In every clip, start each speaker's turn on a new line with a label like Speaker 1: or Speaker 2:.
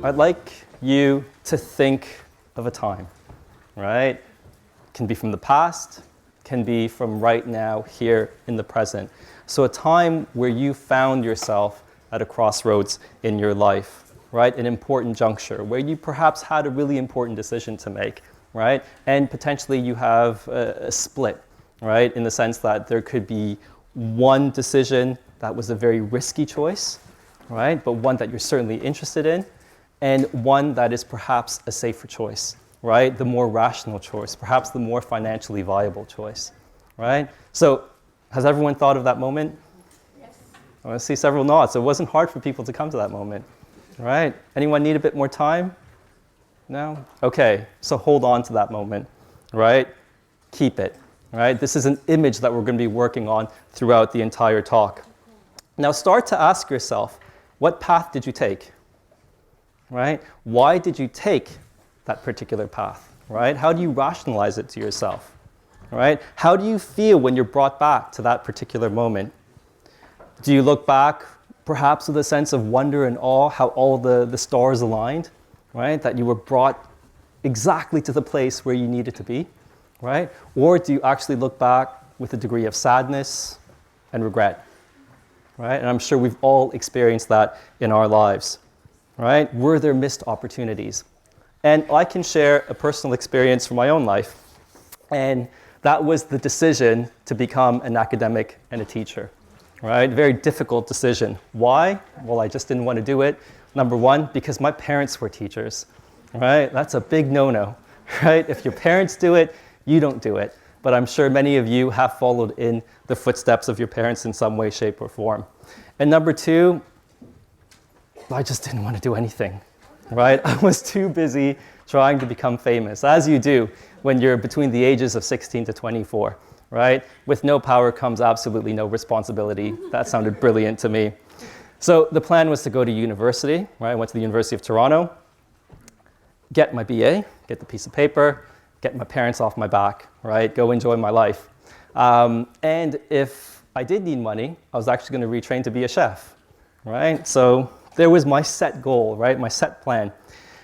Speaker 1: I'd like you to think of a time, right? Can be from the past, can be from right now, here in the present. So a time where you found yourself at a crossroads in your life, right? An important juncture where you perhaps had a really important decision to make, right? And potentially you have a split, right? In the sense that there could be one decision that was a very risky choice, right? But one that you're certainly interested in, and one that is perhaps a safer choice, right? The more rational choice, perhaps the more financially viable choice, right? So has everyone thought of that moment?
Speaker 2: Yes.
Speaker 1: I want to see several nods. It wasn't hard for people to come to that moment, right? Anyone need a bit more time? No? Okay, so hold on to that moment, right? Keep it, right? This is an image that we're going to be working on throughout the entire talk. Now start to ask yourself, what path did you take, right? Why did you take that particular path, right? How do you rationalize it to yourself, right? How do you feel when you're brought back to that particular moment? Do you look back perhaps with a sense of wonder and awe, how all the stars aligned, right? That you were brought exactly to the place where you needed to be, right? Or do you actually look back with a degree of sadness and regret, right? And I'm sure we've all experienced that in our lives, right? Were there missed opportunities? And I can share a personal experience from my own life, and that was the decision to become an academic and a teacher, right? Very difficult decision. Why? Well, I just didn't want to do it. Number one, because my parents were teachers, right? That's a big no-no, right? If your parents do it, you don't do it. But I'm sure many of you have followed in the footsteps of your parents in some way, shape, or form. And number two, I just didn't want to do anything, right? I was too busy trying to become famous, as you do when you're between the ages of 16 to 24, right? With no power comes absolutely no responsibility. That sounded brilliant to me. So the plan was to go to university, right? I went to the University of Toronto, get my BA, get the piece of paper, get my parents off my back, right? Go enjoy my life. And if I did need money, I was actually going to retrain to be a chef, right? So there was my set goal, right? My set plan.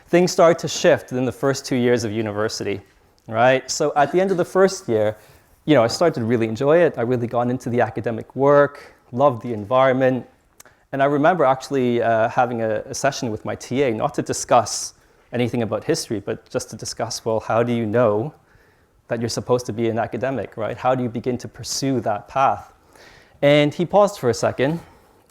Speaker 1: Things started to shift in the first 2 years of university, right? So at the end of the first year, I started to really enjoy it. I really got into the academic work, loved the environment. And I remember actually having a session with my TA, not to discuss anything about history, but just to discuss, well, how do you know that you're supposed to be an academic, right? How do you begin to pursue that path? And he paused for a second,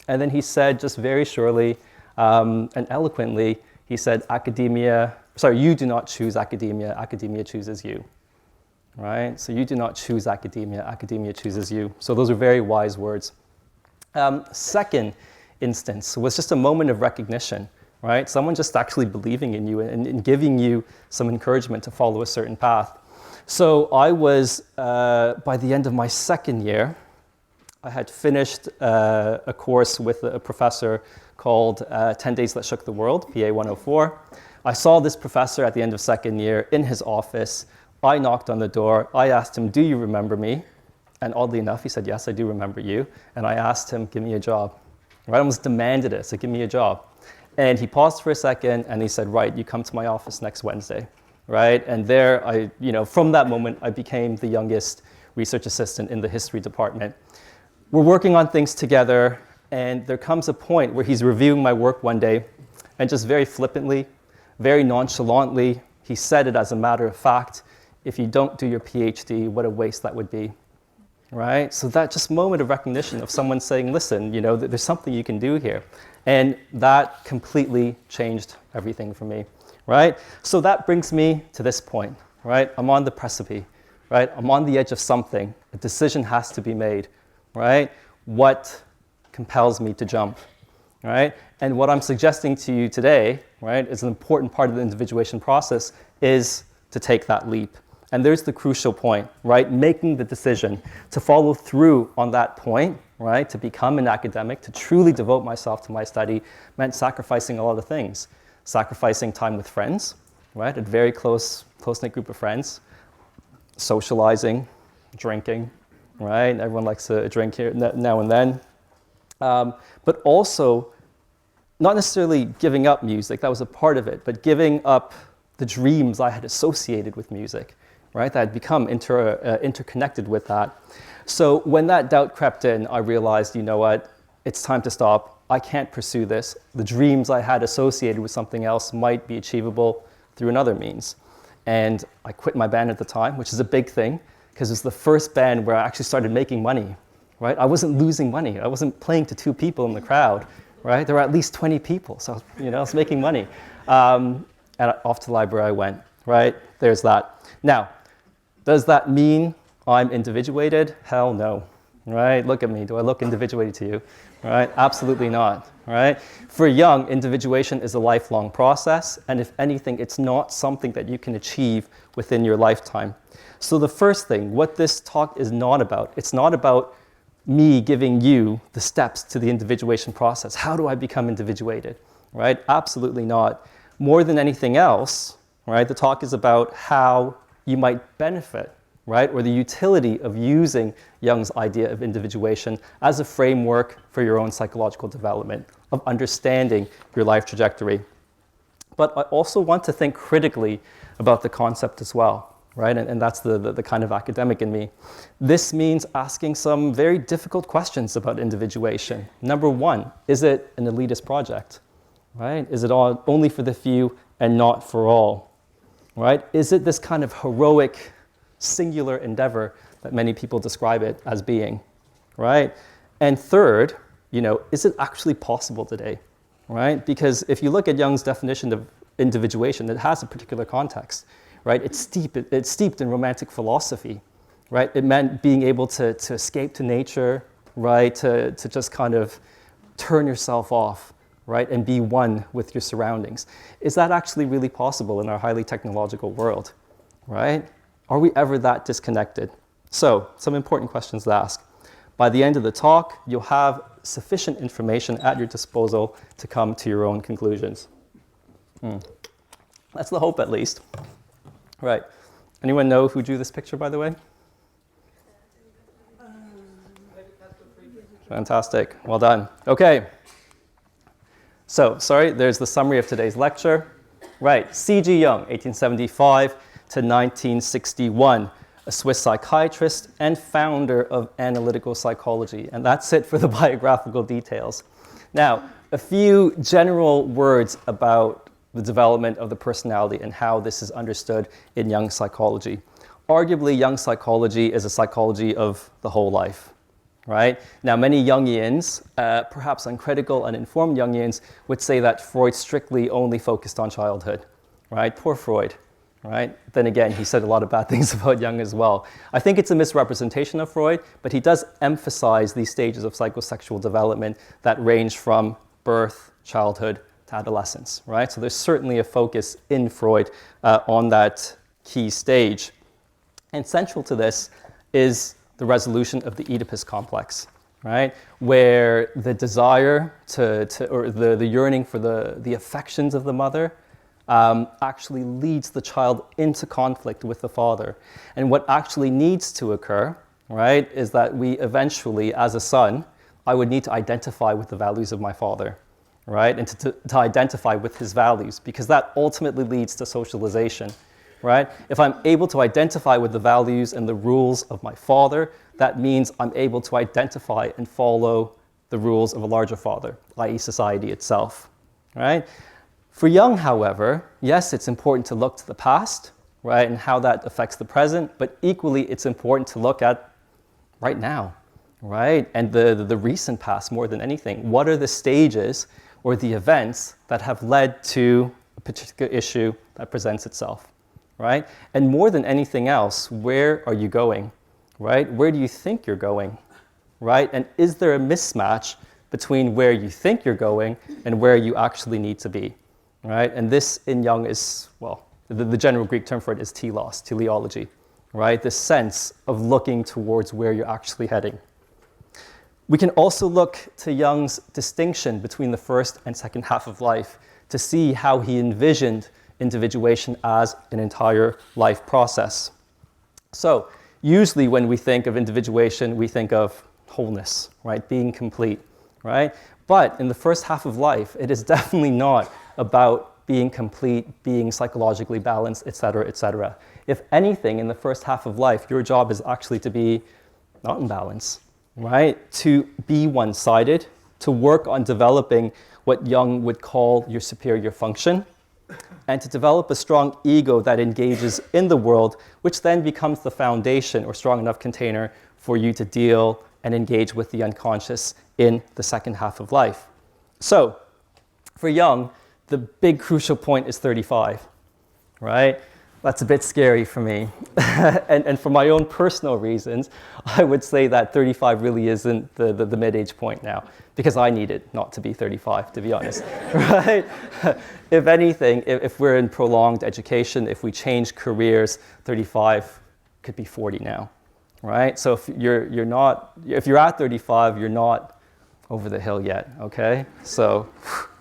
Speaker 1: and then he said, just very surely and eloquently, he said, you do not choose academia, academia chooses you, right? So you do not choose academia, academia chooses you. So those are very wise words. Second instance was just a moment of recognition, right? Someone just actually believing in you and giving you some encouragement to follow a certain path. So I was, by the end of my second year, I had finished a course with a professor called 10 Days That Shook the World, PA 104. I saw this professor at the end of second year in his office. I knocked on the door. I asked him, do you remember me? And oddly enough, he said, yes, I do remember you. And I asked him, give me a job. I almost demanded it, so give me a job. And he paused for a second, and he said, right, you come to my office next Wednesday, right? And there, from that moment, I became the youngest research assistant in the history department. We're working on things together, and there comes a point where he's reviewing my work one day, and just very flippantly, very nonchalantly, he said it as a matter of fact, if you don't do your PhD, what a waste that would be, right? So that just moment of recognition of someone saying, listen, there's something you can do here. And that completely changed everything for me, right? So that brings me to this point, right? I'm on the precipice, right? I'm on the edge of something. A decision has to be made, right? What compels me to jump, right? And what I'm suggesting to you today, right, is an important part of the individuation process is to take that leap. And there's the crucial point, right? Making the decision to follow through on that point, right? To become an academic, to truly devote myself to my study meant sacrificing a lot of things. Sacrificing time with friends, right? A very close-knit group of friends. Socializing, drinking, right? Everyone likes a drink here now and then. But also not necessarily giving up music, that was a part of it, but giving up the dreams I had associated with music, right? That had become interconnected with that. So when that doubt crept in, I realized, you know what, it's time to stop. I can't pursue this. The dreams I had associated with something else might be achievable through another means. And I quit my band at the time, which is a big thing, because it was the first band where I actually started making money, right? I wasn't losing money. I wasn't playing to 2 people in the crowd, right? There were at least 20 people, so I was making money. And off to the library I went, right? There's that. Now, does that mean I'm individuated? Hell no, right? Look at me. Do I look individuated to you? Right? Absolutely not, right? For Jung, individuation is a lifelong process, and if anything, it's not something that you can achieve within your lifetime. So the first thing, what this talk is not about, it's not about me giving you the steps to the individuation process. How do I become individuated, right? Absolutely not. More than anything else, right, the talk is about how you might benefit, right, or the utility of using Jung's idea of individuation as a framework for your own psychological development, of understanding your life trajectory. But I also want to think critically about the concept as well, right, and that's the kind of academic in me. This means asking some very difficult questions about individuation. Number one, is it an elitist project, right? Is it only for the few and not for all, right? Is it this kind of heroic, singular endeavor that many people describe it as being, right? And third, is it actually possible today, right? Because if you look at Jung's definition of individuation, it has a particular context, right? It's steeped in romantic philosophy, right? It meant being able to escape to nature, right? To just kind of turn yourself off, right? And be one with your surroundings. Is that actually really possible in our highly technological world, right? Are we ever that disconnected? So, some important questions to ask. By the end of the talk, you'll have sufficient information at your disposal to come to your own conclusions. That's the hope, at least. Right. Anyone know who drew this picture, by the way? Fantastic. Well done. Okay. So, there's the summary of today's lecture. Right. C.G. Jung, 1875 to 1961, a Swiss psychiatrist and founder of analytical psychology. And that's it for the biographical details. Now, a few general words about the development of the personality and how this is understood in Jung psychology. Arguably, Jung psychology is a psychology of the whole life, right? Now, many Jungians, perhaps uncritical and informed Jungians, would say that Freud strictly only focused on childhood, right? Poor Freud. Right? Then again, he said a lot of bad things about Jung as well. I think it's a misrepresentation of Freud, but he does emphasize these stages of psychosexual development that range from birth, childhood, to adolescence, right? So there's certainly a focus in Freud on that key stage. And central to this is the resolution of the Oedipus complex, right? Where the desire or the yearning for the affections of the mother actually leads the child into conflict with the father. And what actually needs to occur, right, is that we eventually, as a son, I would need to identify with the values of my father, right, and to identify with his values, because that ultimately leads to socialization, right? If I'm able to identify with the values and the rules of my father, that means I'm able to identify and follow the rules of a larger father, i.e. society itself, right? For Jung, however, yes, it's important to look to the past, right, and how that affects the present, but equally it's important to look at right now, right, and the recent past more than anything. What are the stages or the events that have led to a particular issue that presents itself, right? And more than anything else, where are you going, right? Where do you think you're going, right? And is there a mismatch between where you think you're going and where you actually need to be? Right? And this in Jung is, well, the general Greek term for it is telos, teleology, right? This sense of looking towards where you're actually heading. We can also look to Jung's distinction between the first and second half of life to see how he envisioned individuation as an entire life process. So usually when we think of individuation, we think of wholeness, right? Being complete, right? But in the first half of life, it is definitely not about being complete, being psychologically balanced, et cetera, et cetera. If anything, in the first half of life, your job is actually to be not in balance, right? To be one-sided, to work on developing what Jung would call your superior function, and to develop a strong ego that engages in the world, which then becomes the foundation or strong enough container for you to deal and engage with the unconscious in the second half of life. So, for Jung, the big crucial point is 35, right? That's a bit scary for me. and for my own personal reasons, I would say that 35 really isn't the mid-age point now, because I need it not to be 35, to be honest, right? If anything, if we're in prolonged education, if we change careers, 35 could be 40 now, right? So if you're at 35, you're not over the hill yet, okay? So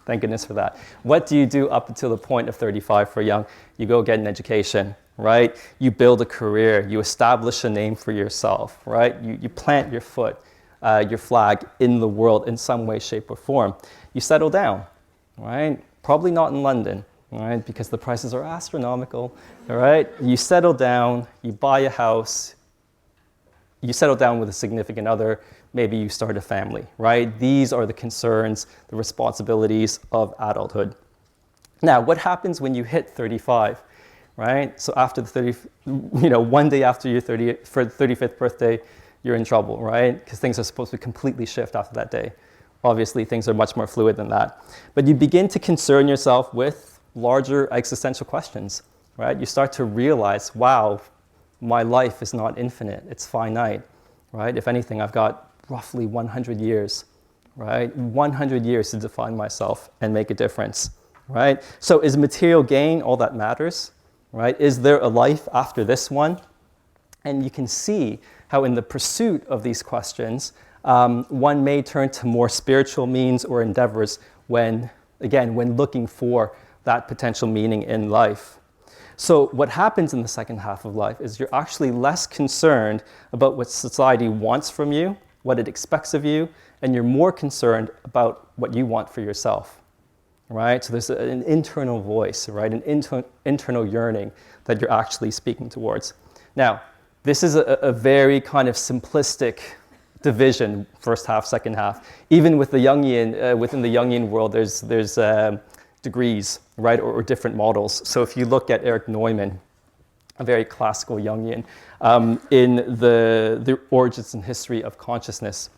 Speaker 1: thank goodness for that. What do you do up until the point of 35 for Jung? You go get an education, right? You build a career, you establish a name for yourself, right? You plant your foot, your flag in the world in some way, shape, or form. You settle down, right? Probably not in London, right? Because the prices are astronomical, all right? You settle down, you buy a house, you settle down with a significant other, maybe you start a family, right? These are the concerns, the responsibilities of adulthood. Now, what happens when you hit 35, right? So after the one day after your 35th birthday, you're in trouble, right? Because things are supposed to completely shift after that day. Obviously, things are much more fluid than that. But you begin to concern yourself with larger existential questions, right? You start to realize, wow, my life is not infinite, it's finite, right? If anything, I've got roughly 100 years, right? 100 years to define myself and make a difference, right? So is material gain all that matters, right? Is there a life after this one? And you can see how in the pursuit of these questions, one may turn to more spiritual means or endeavors when looking for that potential meaning in life. So what happens in the second half of life is you're actually less concerned about what society wants from you, what it expects of you, and you're more concerned about what you want for yourself, right? So there's an internal voice, right? An internal yearning that you're actually speaking towards. Now, this is a very kind of simplistic division, first half, second half. Even with the Jungian, within the Jungian world, there's degrees, right, or different models. So if you look at Erich Neumann, a very classical Jungian, in the origins and history of consciousness,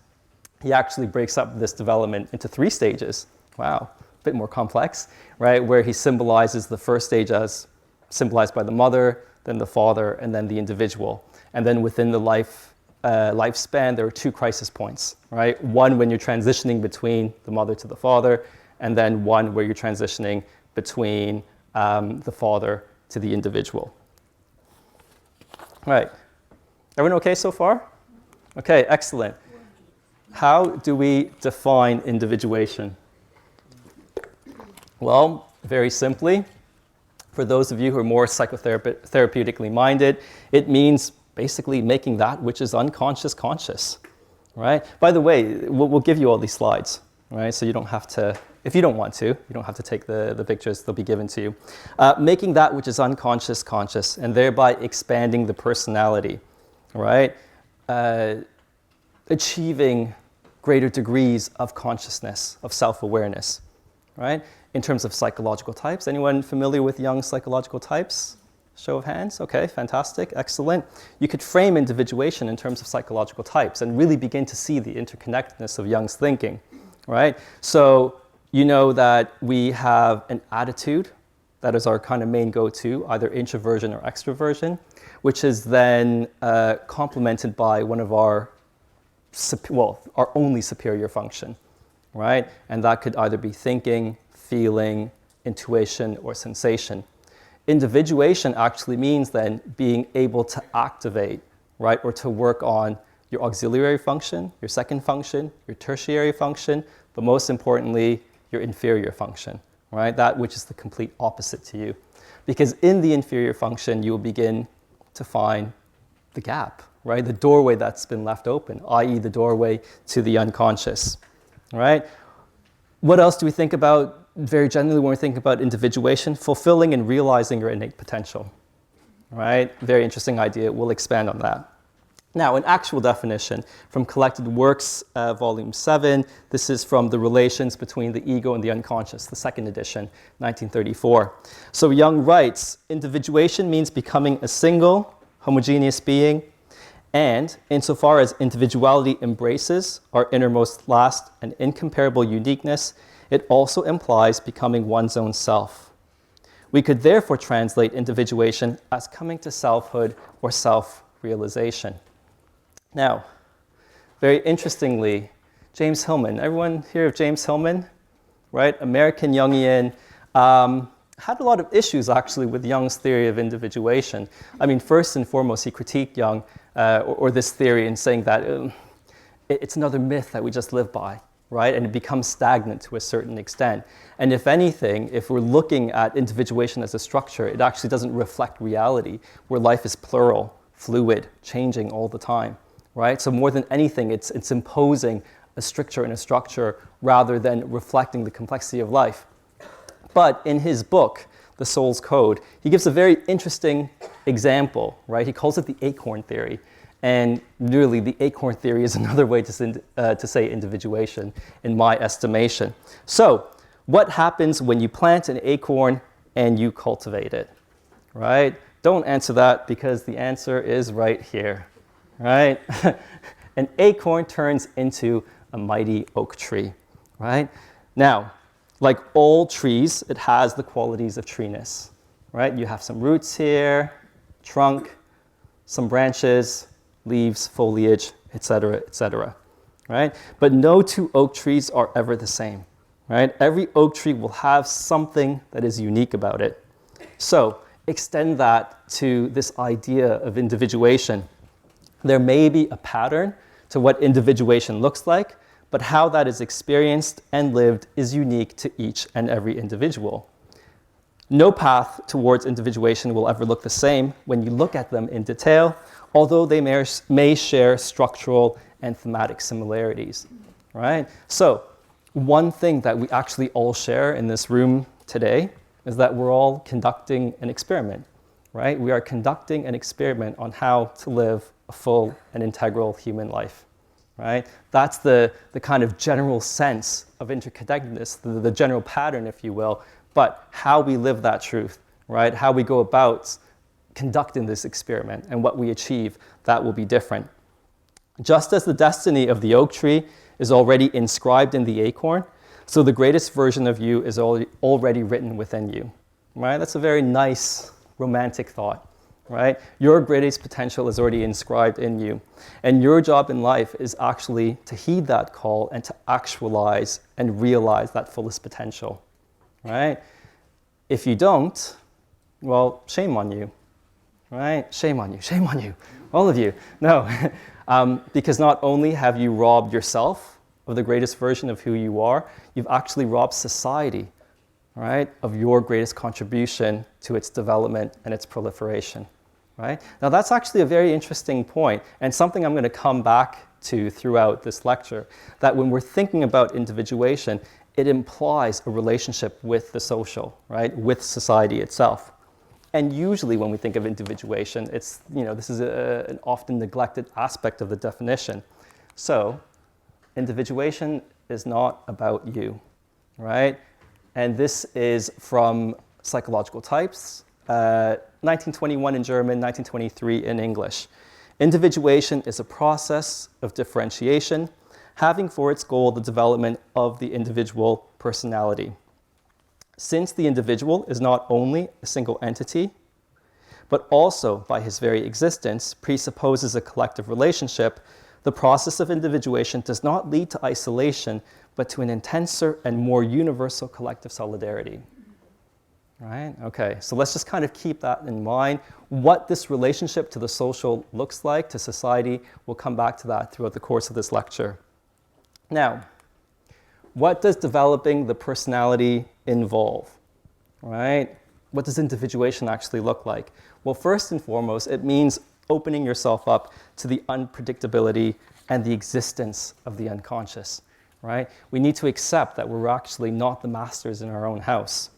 Speaker 1: he actually breaks up this development into 3 stages. Wow, a bit more complex, right, where he symbolizes the first stage as symbolized by the mother, then the father, and then the individual. And then within the lifespan, there are 2 crisis points, right? One when you're transitioning between the mother to the father, and then one where you're transitioning between the father to the individual. All right, everyone okay so far? Okay, excellent. How do we define individuation? Well, very simply, for those of you who are more psychotherapeutically minded, it means basically making that which is unconscious conscious, right? By the way, we'll give you all these slides, right? So you don't have to, if you don't want to, you don't have to take the pictures, they'll be given to you. Making that which is unconscious conscious, and thereby expanding the personality, right? Achieving greater degrees of consciousness, of self-awareness, right? In terms of psychological types, anyone familiar with Jung's psychological types? Show of hands, okay, fantastic, excellent. You could frame individuation in terms of psychological types and really begin to see the interconnectedness of Jung's thinking, right? So you know that we have an attitude that is our kind of main go-to, either introversion or extroversion, which is then complemented by one of our only superior function, right? And that could either be thinking, feeling, intuition, or sensation. Individuation actually means then being able to activate, right, or to work on your auxiliary function, your second function, your tertiary function, but most importantly, your inferior function, right? That which is the complete opposite to you. Because in the inferior function, you will begin to find the gap, right? The doorway that's been left open, i.e. the doorway to the unconscious, right? What else do we think about very generally when we think about individuation? Fulfilling and realizing your innate potential, right? Very interesting idea. We'll expand on that. Now, an actual definition from Collected Works, Volume 7. This is from The Relations Between the Ego and the Unconscious, the second edition, 1934. So Jung writes, individuation means becoming a single, homogeneous being, and insofar as individuality embraces our innermost last and incomparable uniqueness, it also implies becoming one's own self. We could therefore translate individuation as coming to selfhood or self-realization. Now, very interestingly, James Hillman. Everyone hear of James Hillman? Right? American Jungian. Had a lot of issues, actually, with Jung's theory of individuation. I mean, first and foremost, he critiqued Jung, or this theory, in saying that it's another myth that we just live by, right? And it becomes stagnant to a certain extent. And if anything, if we're looking at individuation as a structure, it actually doesn't reflect reality, where life is plural, fluid, changing all the time. Right? So more than anything, it's imposing a stricture and a structure rather than reflecting the complexity of life. But in his book, The Soul's Code, he gives a very interesting example, right? He calls it the acorn theory. And really, the acorn theory is another way to say individuation, in my estimation. So what happens when you plant an acorn and you cultivate it, right? Don't answer that, because the answer is right here. Right? An acorn turns into a mighty oak tree, right? Now, like all trees, it has the qualities of treeness, right? You have some roots here, trunk, some branches, leaves, foliage, etc., right? But no two oak trees are ever the same, right? Every oak tree will have something that is unique about it. So extend that to this idea of individuation. There may be a pattern to what individuation looks like, but how that is experienced and lived is unique to each and every individual. No path towards individuation will ever look the same when you look at them in detail, although they may share structural and thematic similarities, right? So one thing that we actually all share in this room today is that we're all conducting an experiment, right? We are conducting an experiment on how to live a full and integral human life, right? That's the kind of general sense of interconnectedness, the general pattern, if you will, but how we live that truth, right? How we go about conducting this experiment and what we achieve, that will be different. Just as the destiny of the oak tree is already inscribed in the acorn, so the greatest version of you is already written within you, right? That's a very nice, romantic thought. Right? Your greatest potential is already inscribed in you. And your job in life is actually to heed that call and to actualize and realize that fullest potential. Right? If you don't, well, shame on you. Right? Shame on you, all of you. No, because not only have you robbed yourself of the greatest version of who you are, you've actually robbed society, right, of your greatest contribution to its development and its proliferation. Right? Now that's actually a very interesting point, and something I'm going to come back to throughout this lecture, that when we're thinking about individuation, it implies a relationship with the social, right, with society itself. And usually when we think of individuation, it's, this is an often neglected aspect of the definition. So individuation is not about you, right? And this is from Psychological Types, 1921 in German, 1923 in English. Individuation is a process of differentiation, having for its goal the development of the individual personality. Since the individual is not only a single entity, but also, by his very existence, presupposes a collective relationship, the process of individuation does not lead to isolation, but to an intenser and more universal collective solidarity. Right? Okay, so let's just kind of keep that in mind. What this relationship to the social looks like, to society, we'll come back to that throughout the course of this lecture. Now, what does developing the personality involve? Right? What does individuation actually look like? Well, first and foremost, it means opening yourself up to the unpredictability and the existence of the unconscious. right? We need to accept that we're actually not the masters in our own house.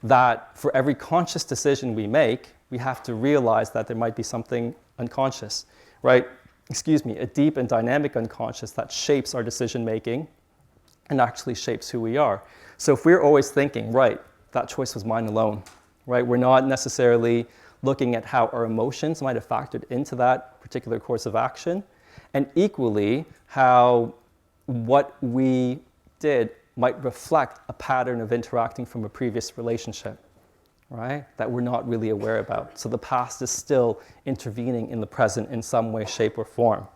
Speaker 1: That for every conscious decision we make, we have to realize that there might be something unconscious, right? A deep and dynamic unconscious that shapes our decision making and actually shapes who we are. So if we're always thinking, right, that choice was mine alone, right? We're not necessarily looking at how our emotions might have factored into that particular course of action, and equally how what we did might reflect a pattern of interacting from a previous relationship, right? That we're not really aware about. So the past is still intervening in the present in some way, shape, or form,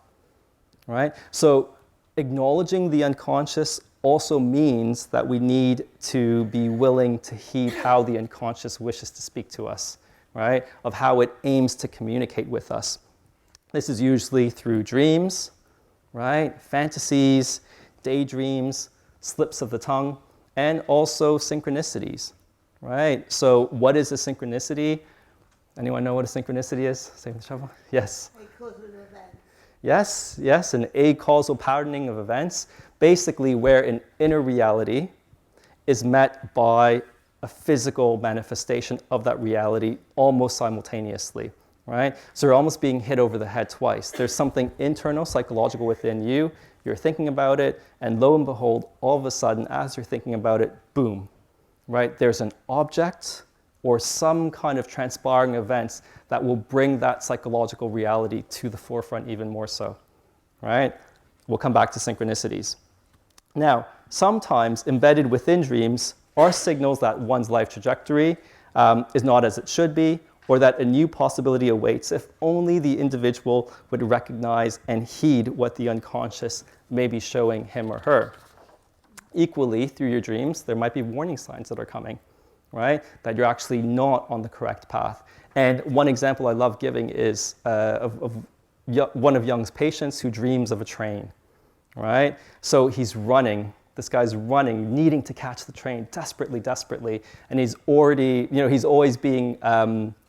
Speaker 1: right? So acknowledging the unconscious also means that we need to be willing to heed how the unconscious wishes to speak to us, right? Of how it aims to communicate with us. This is usually through dreams, right? Fantasies, daydreams, slips of the tongue, and also synchronicities, right? So what is a synchronicity? Anyone know what a synchronicity is? Save the shovel. Yes.
Speaker 2: A causal event.
Speaker 1: Yes, an acausal patterning of events, basically where an inner reality is met by a physical manifestation of that reality almost simultaneously, right? So you're almost being hit over the head twice. There's something internal, psychological within you, you're thinking about it, and lo and behold, all of a sudden, as you're thinking about it, boom, right? There's an object or some kind of transpiring events that will bring that psychological reality to the forefront even more so, right? We'll come back to synchronicities. Now, sometimes embedded within dreams are signals that one's life trajectory is not as it should be, or that a new possibility awaits if only the individual would recognize and heed what the unconscious may be showing him or her. Equally, through your dreams, there might be warning signs that are coming, right? That you're actually not on the correct path. And one example I love giving is of one of Jung's patients who dreams of a train, right? So he's running. This guy's running, needing to catch the train desperately, and he's already, he's always being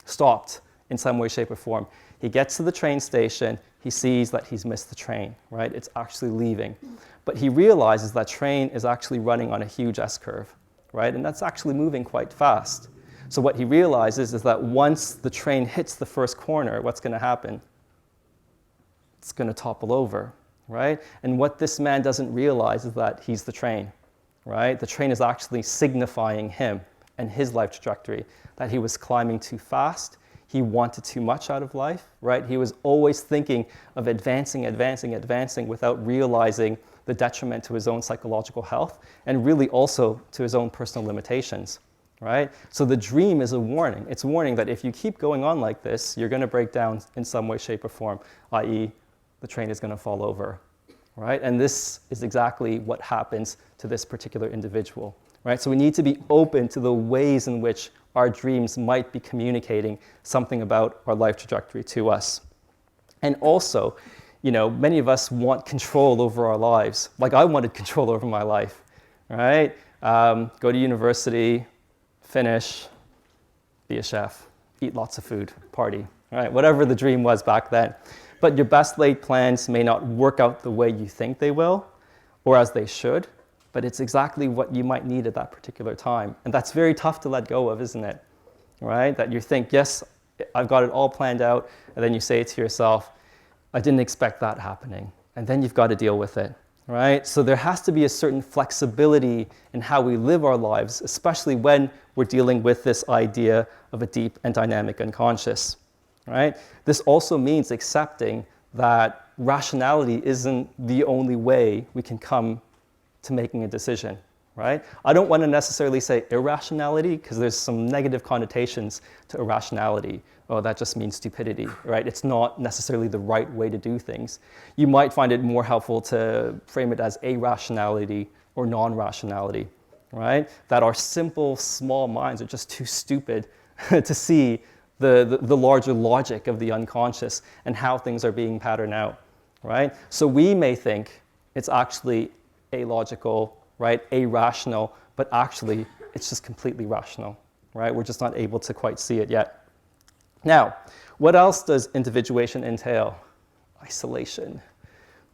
Speaker 1: stopped in some way, shape, or form. He gets to the train station, he sees that he's missed the train, right? It's actually leaving. But he realizes that train is actually running on a huge S-curve, right? And that's actually moving quite fast. So what he realizes is that once the train hits the first corner, what's going to happen? It's going to topple over, right? And what this man doesn't realize is that he's the train, right? The train is actually signifying him and his life trajectory, that he was climbing too fast, he wanted too much out of life, right? He was always thinking of advancing without realizing the detriment to his own psychological health and really also to his own personal limitations, right? So the dream is a warning. It's a warning that if you keep going on like this, you're going to break down in some way, shape, or form, i.e., the train is going to fall over, right? And this is exactly what happens to this particular individual, right? So we need to be open to the ways in which our dreams might be communicating something about our life trajectory to us. And also, many of us want control over our lives. Like I wanted control over my life, right? Go to university, finish, be a chef, eat lots of food, party, right? Whatever the dream was back then. But your best laid plans may not work out the way you think they will, or as they should, but it's exactly what you might need at that particular time. And that's very tough to let go of, isn't it? Right? That you think, yes, I've got it all planned out, and then you say to yourself, I didn't expect that happening. And then you've got to deal with it, right? So there has to be a certain flexibility in how we live our lives, especially when we're dealing with this idea of a deep and dynamic unconscious, right? This also means accepting that rationality isn't the only way we can come to making a decision, right? I don't want to necessarily say irrationality because there's some negative connotations to irrationality. Oh, that just means stupidity, right? It's not necessarily the right way to do things. You might find it more helpful to frame it as irrationality or non-rationality, right? That our simple, small minds are just too stupid to see the larger logic of the unconscious and how things are being patterned out, right? So we may think it's actually illogical, right, irrational, but actually it's just completely rational, right? We're just not able to quite see it yet. Now, what else does individuation entail? Isolation.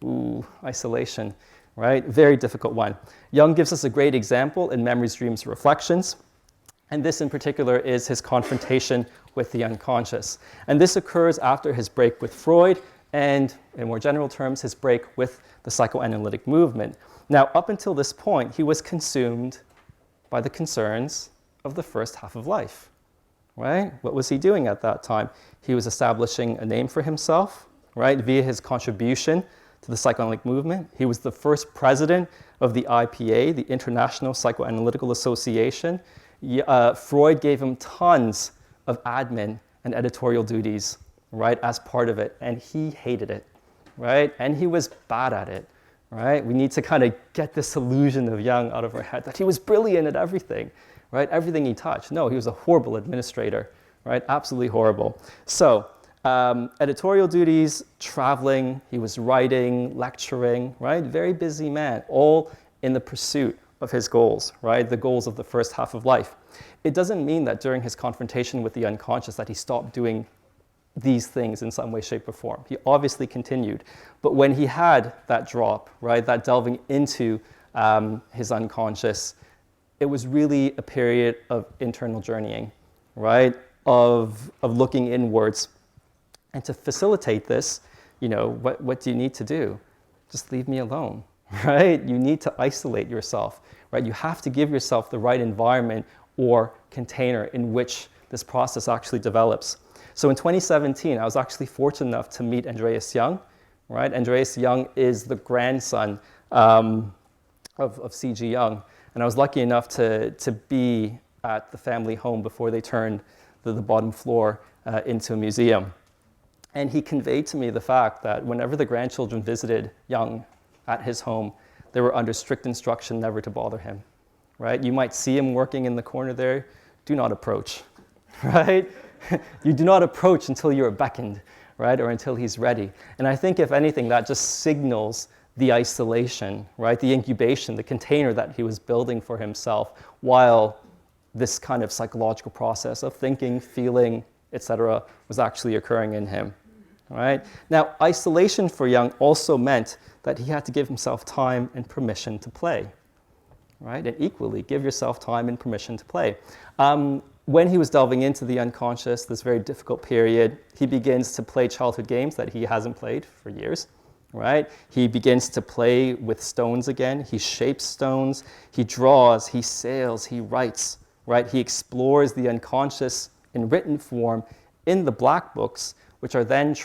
Speaker 1: Ooh, isolation. right? Very difficult one. Jung gives us a great example in Memories, Dreams, Reflections. And this in particular is his confrontation with the unconscious. And this occurs after his break with Freud and, in more general terms, his break with the psychoanalytic movement. Now, up until this point, he was consumed by the concerns of the first half of life, right? What was he doing at that time? He was establishing a name for himself, right, via his contribution to the psychoanalytic movement. He was the first president of the IPA, the International Psychoanalytical Association. Freud gave him tons of admin and editorial duties, right, as part of it, and he hated it, right, and he was bad at it, right? We need to kind of get this illusion of Jung out of our head that he was brilliant at everything, right, everything he touched. No, he was a horrible administrator, right, absolutely horrible. So editorial duties, traveling, he was writing, lecturing, right, very busy man, all in the pursuit of his goals, right? The goals of the first half of life. It doesn't mean that during his confrontation with the unconscious that he stopped doing these things in some way, shape, or form. He obviously continued. But when he had that drop, right, that delving into his unconscious, it was really a period of internal journeying, right? Of looking inwards. And to facilitate this, you know, what do you need to do? Just leave me alone. Right? You need to isolate yourself, right? You have to give yourself the right environment or container in which this process actually develops. So in 2017, I was actually fortunate enough to meet Andreas Jung, right? Andreas Jung is the grandson of C.G. Jung, and I was lucky enough to be at the family home before they turned the bottom floor into a museum. And he conveyed to me the fact that whenever the grandchildren visited Jung at his home, they were under strict instruction never to bother him, right? You might see him working in the corner there. Do not approach, right? You do not approach until you're beckoned, right? Or until he's ready. And I think, if anything, that just signals the isolation, right? The incubation, the container that he was building for himself while this kind of psychological process of thinking, feeling, etc., was actually occurring in him. Right? Now, isolation for Jung also meant that he had to give himself time and permission to play, right? And equally, give yourself time and permission to play. When he was delving into the unconscious, this very difficult period, he begins to play childhood games that he hasn't played for years, right? He begins to play with stones again. He shapes stones, he draws, he sails, he writes, right? He explores the unconscious in written form in the black books, which are then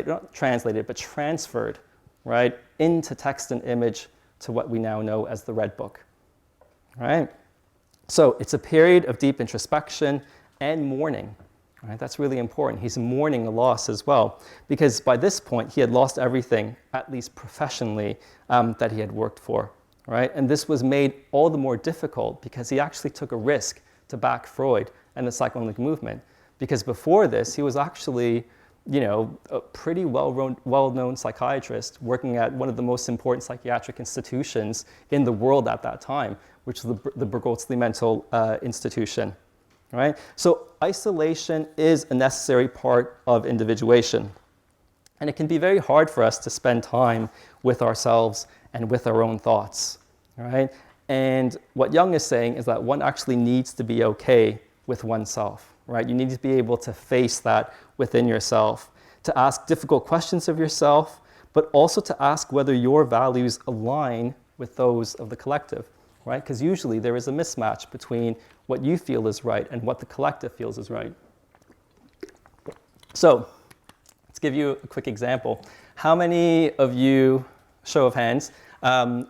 Speaker 1: not translated, but transferred, right, into text and image to what we now know as the Red Book, right? So it's a period of deep introspection and mourning, right? That's really important. He's mourning a loss as well, because by this point, he had lost everything, at least professionally, that he had worked for, right? And this was made all the more difficult because he actually took a risk to back Freud and the psychoanalytic movement. Because before this, he was actually, you know, a pretty well-known psychiatrist working at one of the most important psychiatric institutions in the world at that time, which was the Bergholzli Mental Institution, right? So isolation is a necessary part of individuation. And it can be very hard for us to spend time with ourselves and with our own thoughts, right? And what Jung is saying is that one actually needs to be okay with oneself. Right? You need to be able to face that within yourself, to ask difficult questions of yourself, but also to ask whether your values align with those of the collective, right? Because usually there is a mismatch between what you feel is right and what the collective feels is right. So let's give you a quick example. How many of you, show of hands,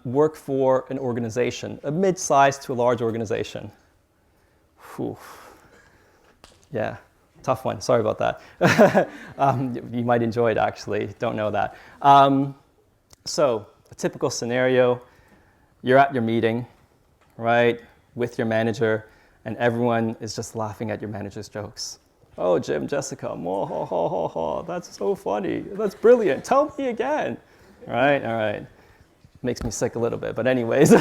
Speaker 1: work for an organization, a mid-sized to a large organization? Whew. Yeah, tough one. Sorry about that. You might enjoy it, actually. Don't know that. So a typical scenario, you're at your meeting, right, with your manager, and everyone is just laughing at your manager's jokes. Oh, Jim, Jessica, oh, ho, ho, ho, ho, that's so funny. That's brilliant. Tell me again. All right. Makes me sick a little bit, but anyways.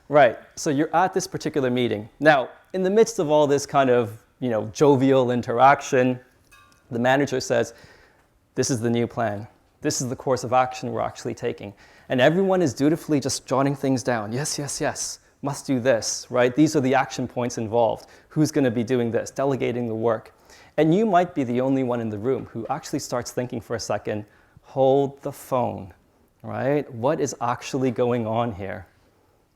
Speaker 1: Right, so you're at this particular meeting. Now, in the midst of all this kind of, you know, jovial interaction, the manager says, this is the new plan. This is the course of action we're actually taking. And everyone is dutifully just jotting things down. Yes, yes, yes, must do this, right? These are the action points involved. Who's going to be doing this? Delegating the work. And you might be the only one in the room who actually starts thinking for a second, hold the phone, right? What is actually going on here,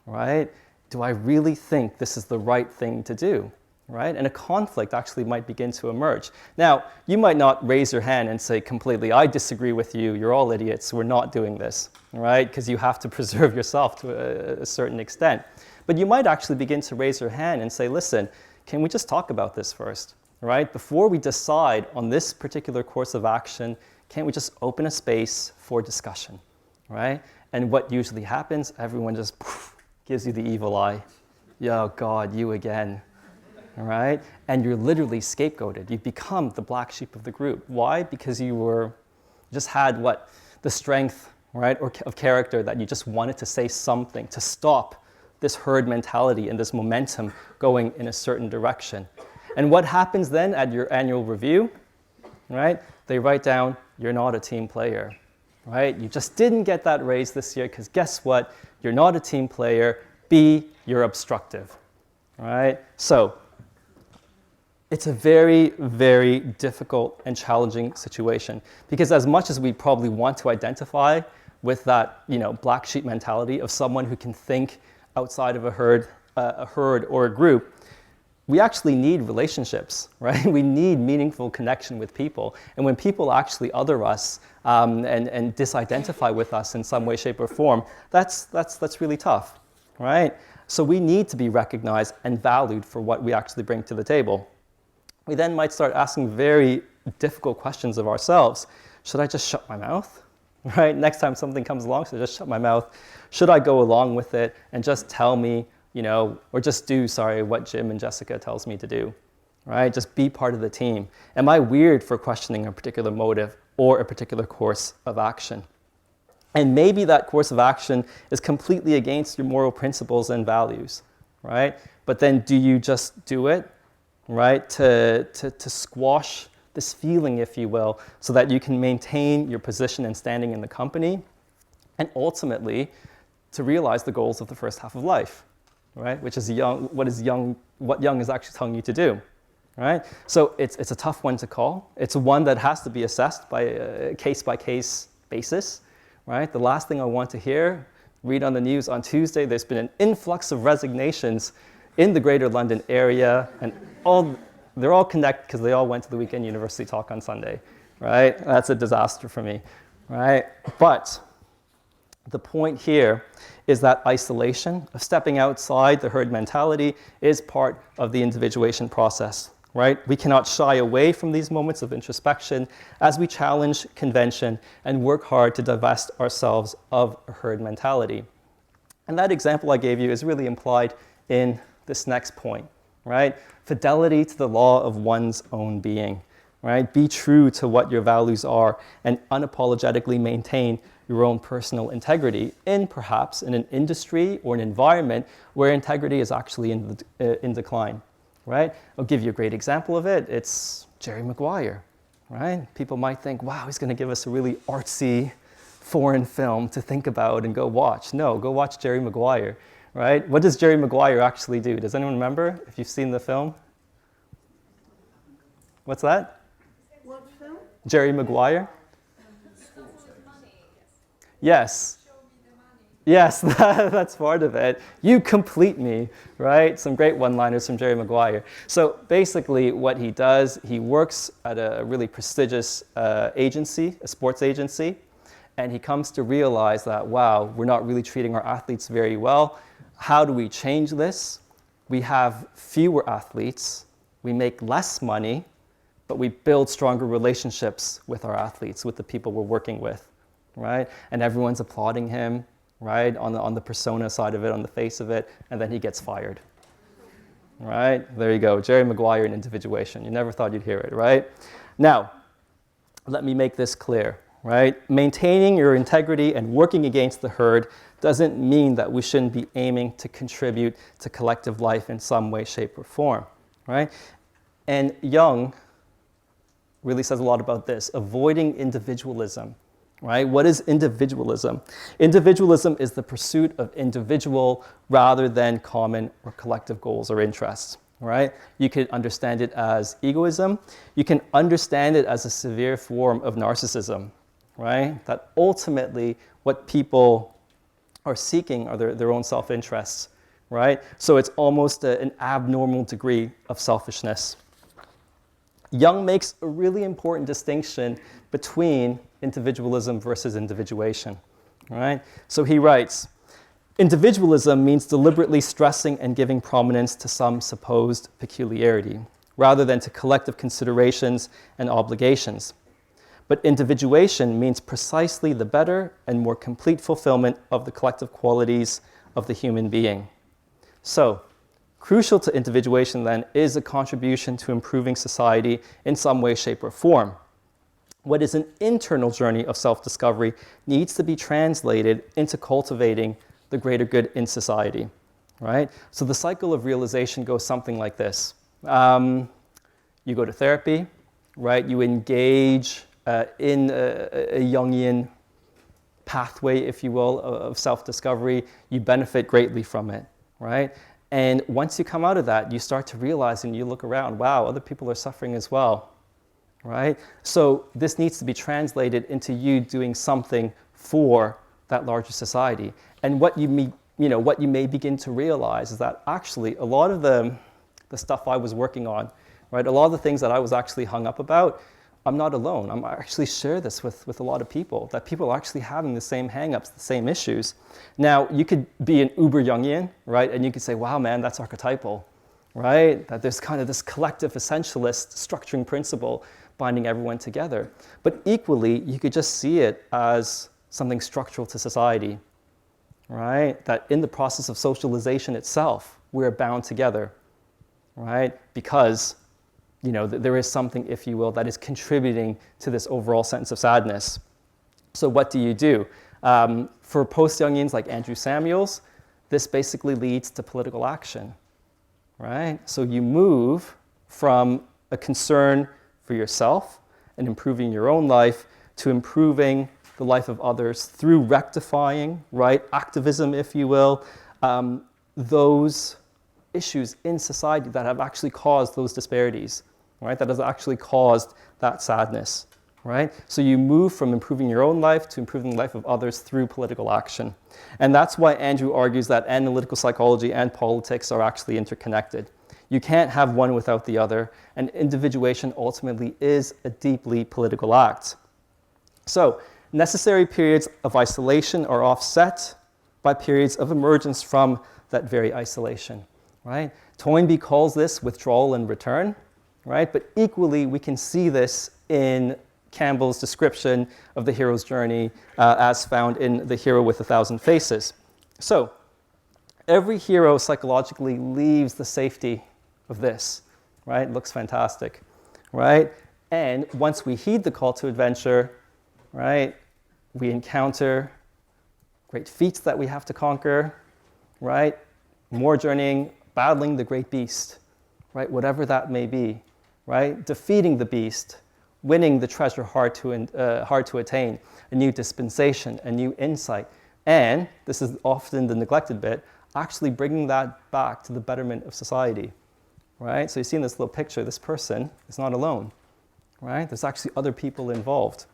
Speaker 1: right? Do I really think this is the right thing to do, right? And a conflict actually might begin to emerge. Now, you might not raise your hand and say completely, I disagree with you, you're all idiots, we're not doing this, right? Because you have to preserve yourself to a certain extent. But you might actually begin to raise your hand and say, listen, can we just talk about this first? Right? Before we decide on this particular course of action, can't we just open a space for discussion, right? And what usually happens, everyone just gives you the evil eye. Yo, God, you again, all right? And you're literally scapegoated. You've become the black sheep of the group. Why? Because you just had the strength, right, or of character that you just wanted to say something to stop this herd mentality and this momentum going in a certain direction. And what happens then at your annual review, right? They write down, you're not a team player, right? You just didn't get that raise this year because guess what? You're not a team player. B, you're obstructive, right? So it's a very, very difficult and challenging situation because as much as we probably want to identify with that, black sheep mentality of someone who can think outside of a herd or a group, we actually need relationships, right? We need meaningful connection with people. And when people actually other us and disidentify with us in some way, shape, or form, that's really tough, right? So we need to be recognized and valued for what we actually bring to the table. We then might start asking very difficult questions of ourselves. Should I just shut my mouth, right? Next time something comes along, should I just shut my mouth? Should I go along with it and just tell me, or just do, what Jim and Jessica tells me to do, right? Just be part of the team. Am I weird for questioning a particular motive or a particular course of action? And maybe that course of action is completely against your moral principles and values, right? But then do you just do it, right? To squash this feeling, if you will, so that you can maintain your position and standing in the company and ultimately to realize the goals of the first half of life. Right, which is what Jung is actually telling you to do, right? So it's a tough one to call. It's one that has to be assessed by a case-by-case basis, right? The last thing I want to hear, read on the news on Tuesday, there's been an influx of resignations in the Greater London area, and they're all connected because they all went to the weekend university talk on Sunday, right? That's a disaster for me, right? But the point here is that isolation of stepping outside the herd mentality is part of the individuation process, right? We cannot shy away from these moments of introspection as we challenge convention and work hard to divest ourselves of a herd mentality. And that example I gave you is really implied in this next point, right? Fidelity to the law of one's own being, right? Be true to what your values are and unapologetically maintain your own personal integrity perhaps in an industry or an environment where integrity is actually in decline, right? I'll give you a great example of it. It's Jerry Maguire, right? People might think, wow, he's going to give us a really artsy foreign film to think about and go watch. No, go watch Jerry Maguire, right? What does Jerry Maguire actually do? Does anyone remember if you've seen the film? What's that?
Speaker 2: What film?
Speaker 1: Jerry Maguire? Yes. Yes, that's part of it. You complete me, right? Some great one-liners from Jerry Maguire. So basically what he does, he works at a really prestigious agency, a sports agency, and he comes to realize that, wow, we're not really treating our athletes very well. How do we change this? We have fewer athletes, we make less money, but we build stronger relationships with our athletes, with the people we're working with. Right? And everyone's applauding him, right? On the persona side of it, on the face of it, and then he gets fired. Right? There you go, Jerry Maguire in Individuation. You never thought you'd hear it, right? Now, let me make this clear, right? Maintaining your integrity and working against the herd doesn't mean that we shouldn't be aiming to contribute to collective life in some way, shape, or form, right? And Jung really says a lot about this, avoiding individualism, right? What is individualism? Individualism is the pursuit of individual rather than common or collective goals or interests, right? You could understand it as egoism. You can understand it as a severe form of narcissism, right? That ultimately what people are seeking are their own self-interests, right? So it's almost an abnormal degree of selfishness. Jung makes a really important distinction between individualism versus individuation, right? So he writes, individualism means deliberately stressing and giving prominence to some supposed peculiarity, rather than to collective considerations and obligations. But individuation means precisely the better and more complete fulfillment of the collective qualities of the human being. So, crucial to individuation then is a contribution to improving society in some way, shape, or form. What is an internal journey of self-discovery needs to be translated into cultivating the greater good in society, right? So the cycle of realization goes something like this. You go to therapy, right? You engage in a Jungian pathway, if you will, of self-discovery. You benefit greatly from it, right? And once you come out of that, you start to realize and you look around, wow, other people are suffering as well, right? So this needs to be translated into you doing something for that larger society. And what you may begin to realize is that actually a lot of the stuff I was working on, right, a lot of the things that I was actually hung up about, I'm not alone. I actually share this with a lot of people, that people are actually having the same hang-ups, the same issues. Now, you could be an uber Jungian, right, and you could say, wow, man, that's archetypal, right? That there's kind of this collective essentialist structuring principle binding everyone together. But equally, you could just see it as something structural to society, right? That in the process of socialization itself, we're bound together, right? Because there is something, if you will, that is contributing to this overall sense of sadness. So what do you do? For post-Jungians like Andrew Samuels, this basically leads to political action, right? So you move from a concern for yourself and improving your own life to improving the life of others through rectifying, right, activism, if you will, those issues in society that have actually caused those disparities, right? That has actually caused that sadness, right? So you move from improving your own life to improving the life of others through political action. And that's why Andrew argues that analytical psychology and politics are actually interconnected. You can't have one without the other, and individuation ultimately is a deeply political act. So necessary periods of isolation are offset by periods of emergence from that very isolation, right? Toynbee calls this withdrawal and return, right? But equally, we can see this in Campbell's description of the hero's journey as found in The Hero with a Thousand Faces. So every hero psychologically leaves the safety of this, right? Looks fantastic, right? And once we heed the call to adventure, right, we encounter great feats that we have to conquer, right? More journeying, battling the great beast, right? Whatever that may be, right? Defeating the beast, winning the treasure hard to attain, a new dispensation, a new insight, and, this is often the neglected bit, actually bringing that back to the betterment of society, right? So you see in this little picture, this person is not alone, right? There's actually other people involved,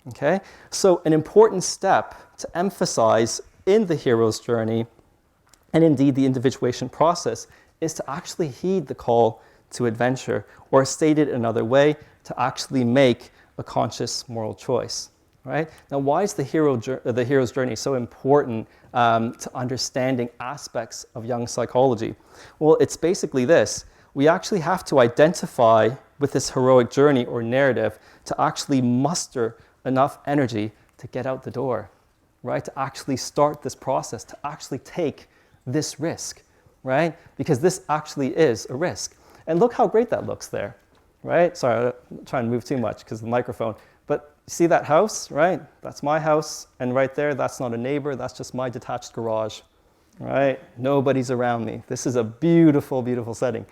Speaker 1: okay? So an important step to emphasize in the hero's journey, and indeed the individuation process, is to actually heed the call to adventure, or stated another way, to actually make a conscious moral choice, right? Now, why is the hero's journey so important to understanding aspects of Jung psychology? Well, it's basically this. We actually have to identify with this heroic journey or narrative to actually muster enough energy to get out the door, right? To actually start this process, to actually take this risk, right? Because this actually is a risk. And look how great that looks there, right? Sorry, I'm not trying to move too much because of the microphone. But see that house, right? That's my house. And right there, that's not a neighbor. That's just my detached garage, right? Nobody's around me. This is a beautiful, beautiful setting,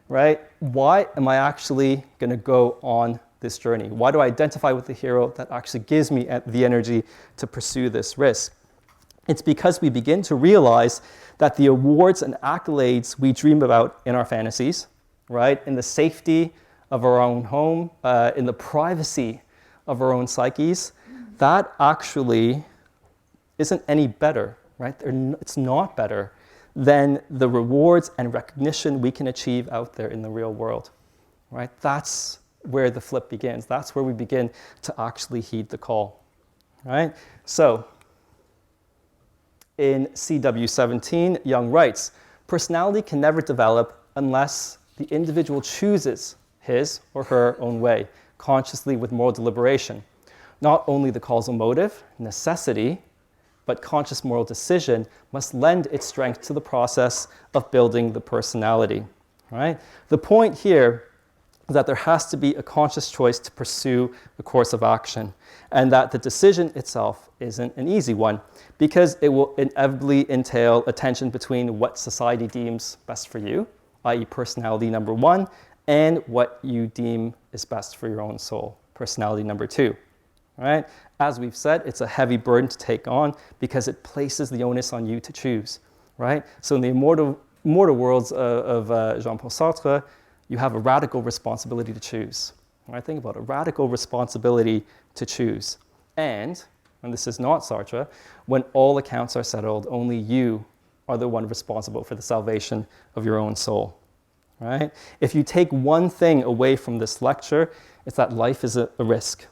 Speaker 1: right? Why am I actually going to go on this journey? Why do I identify with the hero that actually gives me the energy to pursue this risk? It's because we begin to realize that the awards and accolades we dream about in our fantasies, right, in the safety of our own home, in the privacy of our own psyches, that actually isn't any better, right? It's not better than the rewards and recognition we can achieve out there in the real world, right? That's where the flip begins. That's where we begin to actually heed the call, right? So in CW17, Jung writes, personality can never develop unless the individual chooses his or her own way, consciously with moral deliberation. Not only the causal motive, necessity, but conscious moral decision must lend its strength to the process of building the personality, right? The point here is that there has to be a conscious choice to pursue a course of action, and that the decision itself isn't an easy one, because it will inevitably entail a tension between what society deems best for you, i.e. personality number one, and what you deem is best for your own soul, personality number two, right? As we've said, it's a heavy burden to take on because it places the onus on you to choose, right? So in the immortal words of Jean-Paul Sartre, you have a radical responsibility to choose, right? Think about it, a radical responsibility to choose. And this is not Sartre, when all accounts are settled, only you are the one responsible for the salvation of your own soul, right? If you take one thing away from this lecture, it's that life is a risk,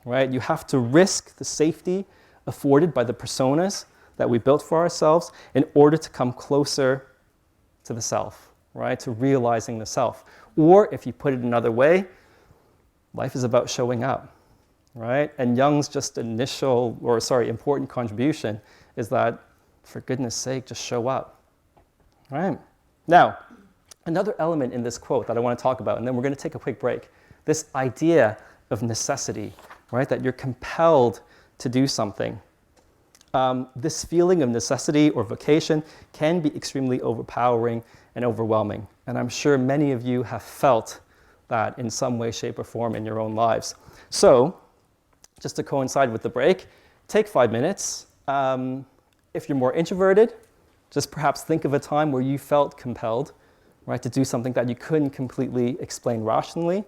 Speaker 1: right? You have to risk the safety afforded by the personas that we built for ourselves in order to come closer to the self, right? To realizing the self. Or if you put it another way, life is about showing up, right? And Jung's important contribution is that, for goodness sake, just show up, right? Now, another element in this quote that I want to talk about, and then we're going to take a quick break, this idea of necessity, right? That you're compelled to do something. This feeling of necessity or vocation can be extremely overpowering and overwhelming. And I'm sure many of you have felt that in some way, shape, or form in your own lives. So, just to coincide with the break, take 5 minutes. If you're more introverted, just perhaps think of a time where you felt compelled, right, to do something that you couldn't completely explain rationally.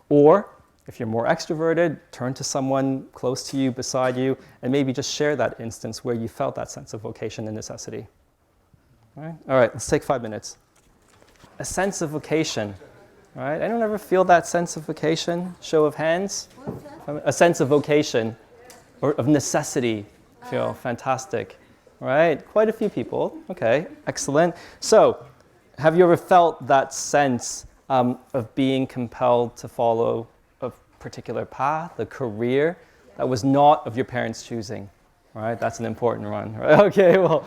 Speaker 1: Or if you're more extroverted, turn to someone close to you, beside you, and maybe just share that instance where you felt that sense of vocation and necessity. All right, let's take 5 minutes. A sense of vocation, right? Anyone ever feel that sense of vocation? Show of hands. A sense of vocation or of necessity. Feel fantastic, right? Quite a few people. Okay, excellent. So, have you ever felt that sense of being compelled to follow a particular path, a career that was not of your parents' choosing? Right, that's an important one. Right? Okay, well,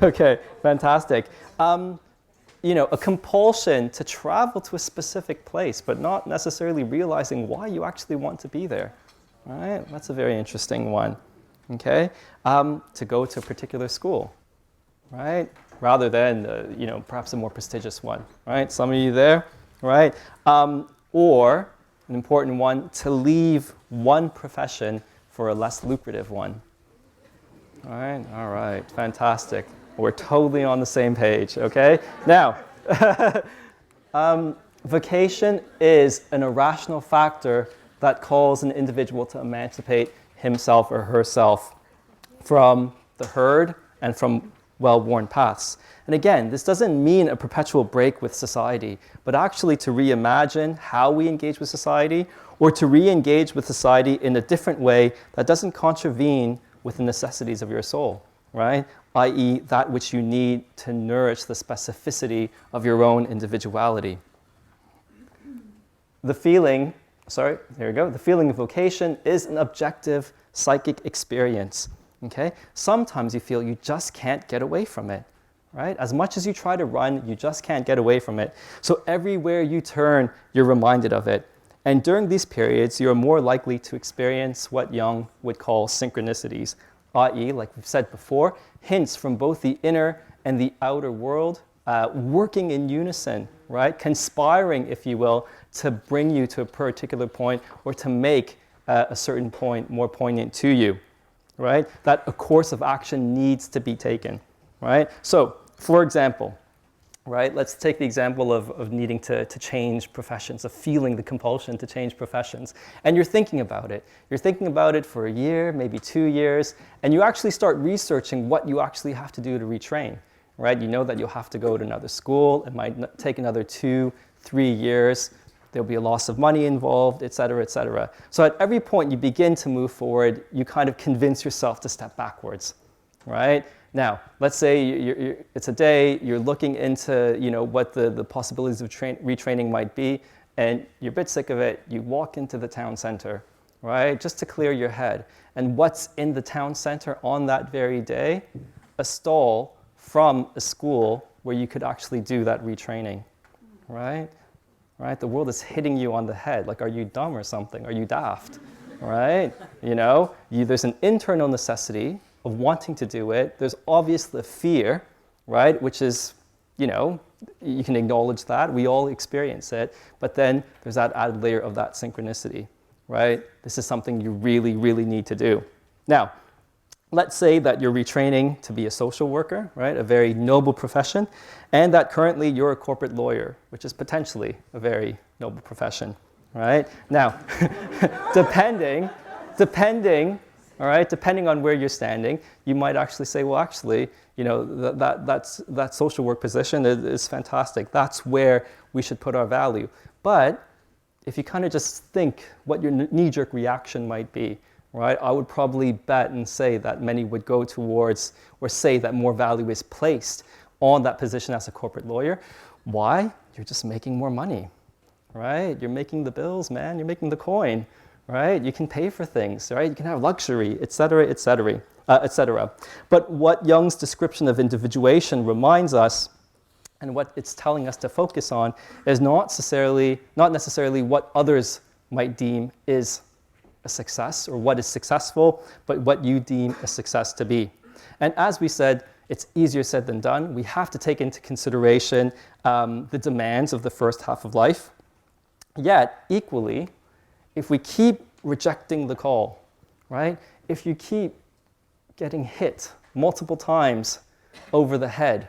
Speaker 1: okay, fantastic. A compulsion to travel to a specific place, but not necessarily realizing why you actually want to be there. Right, that's a very interesting one. Okay, to go to a particular school, right, rather than perhaps a more prestigious one. Right, some of you there, right, or an important one, to leave one profession for a less lucrative one. All right, fantastic. We're totally on the same page, okay? Now, vocation is an irrational factor that calls an individual to emancipate himself or herself from the herd and from well-worn paths. And again, this doesn't mean a perpetual break with society, but actually to reimagine how we engage with society, or to re-engage with society in a different way that doesn't contravene with the necessities of your soul, right? i.e. that which you need to nourish the specificity of your own individuality. The feeling of vocation is an objective psychic experience, okay? Sometimes you feel you just can't get away from it, right? As much as you try to run, you just can't get away from it. So everywhere you turn, you're reminded of it. And during these periods, you're more likely to experience what Jung would call synchronicities, i.e., like we've said before, hints from both the inner and the outer world working in unison, right? Conspiring, if you will, to bring you to a particular point or to make a certain point more poignant to you, right? That a course of action needs to be taken, right? So, for example, right, let's take the example of needing to change professions, of feeling the compulsion to change professions. And you're thinking about it. You're thinking about it for a year, maybe 2 years, and you actually start researching what you actually have to do to retrain, right? You know that you'll have to go to another school. It might take another 2-3 years. There'll be a loss of money involved, et cetera, et cetera. So at every point you begin to move forward, you kind of convince yourself to step backwards, right? Now, let's say it's a day, you're looking into what the possibilities of retraining might be, and you're a bit sick of it. You walk into the town center, right, just to clear your head. And what's in the town center on that very day? A stall from a school where you could actually do that retraining, right? Right? The world is hitting you on the head. Like, are you dumb or something? Are you daft? Right? There's an internal necessity of wanting to do it. There's obviously the fear, right? Which is, you can acknowledge that. We all experience it. But then there's that added layer of that synchronicity, right? This is something you really, really need to do. Now, let's say that you're retraining to be a social worker, right? A very noble profession, and that currently you're a corporate lawyer, which is potentially a very noble profession, right? Now, depending, all right, depending on where you're standing, you might actually say, well, actually, that social work position is fantastic. That's where we should put our value. But if you kind of just think what your knee-jerk reaction might be, right, I would probably bet and say that many would go towards or say that more value is placed on that position as a corporate lawyer. Why? You're just making more money, right? You're making the bills, man. You're making the coin, right? You can pay for things, right? You can have luxury, et cetera, et cetera, et cetera. But what Jung's description of individuation reminds us, and what it's telling us to focus on, is not necessarily what others might deem is a success or what is successful, but what you deem a success to be. And as we said, it's easier said than done. We have to take into consideration the demands of the first half of life. Yet, equally, if we keep rejecting the call, right? If you keep getting hit multiple times over the head,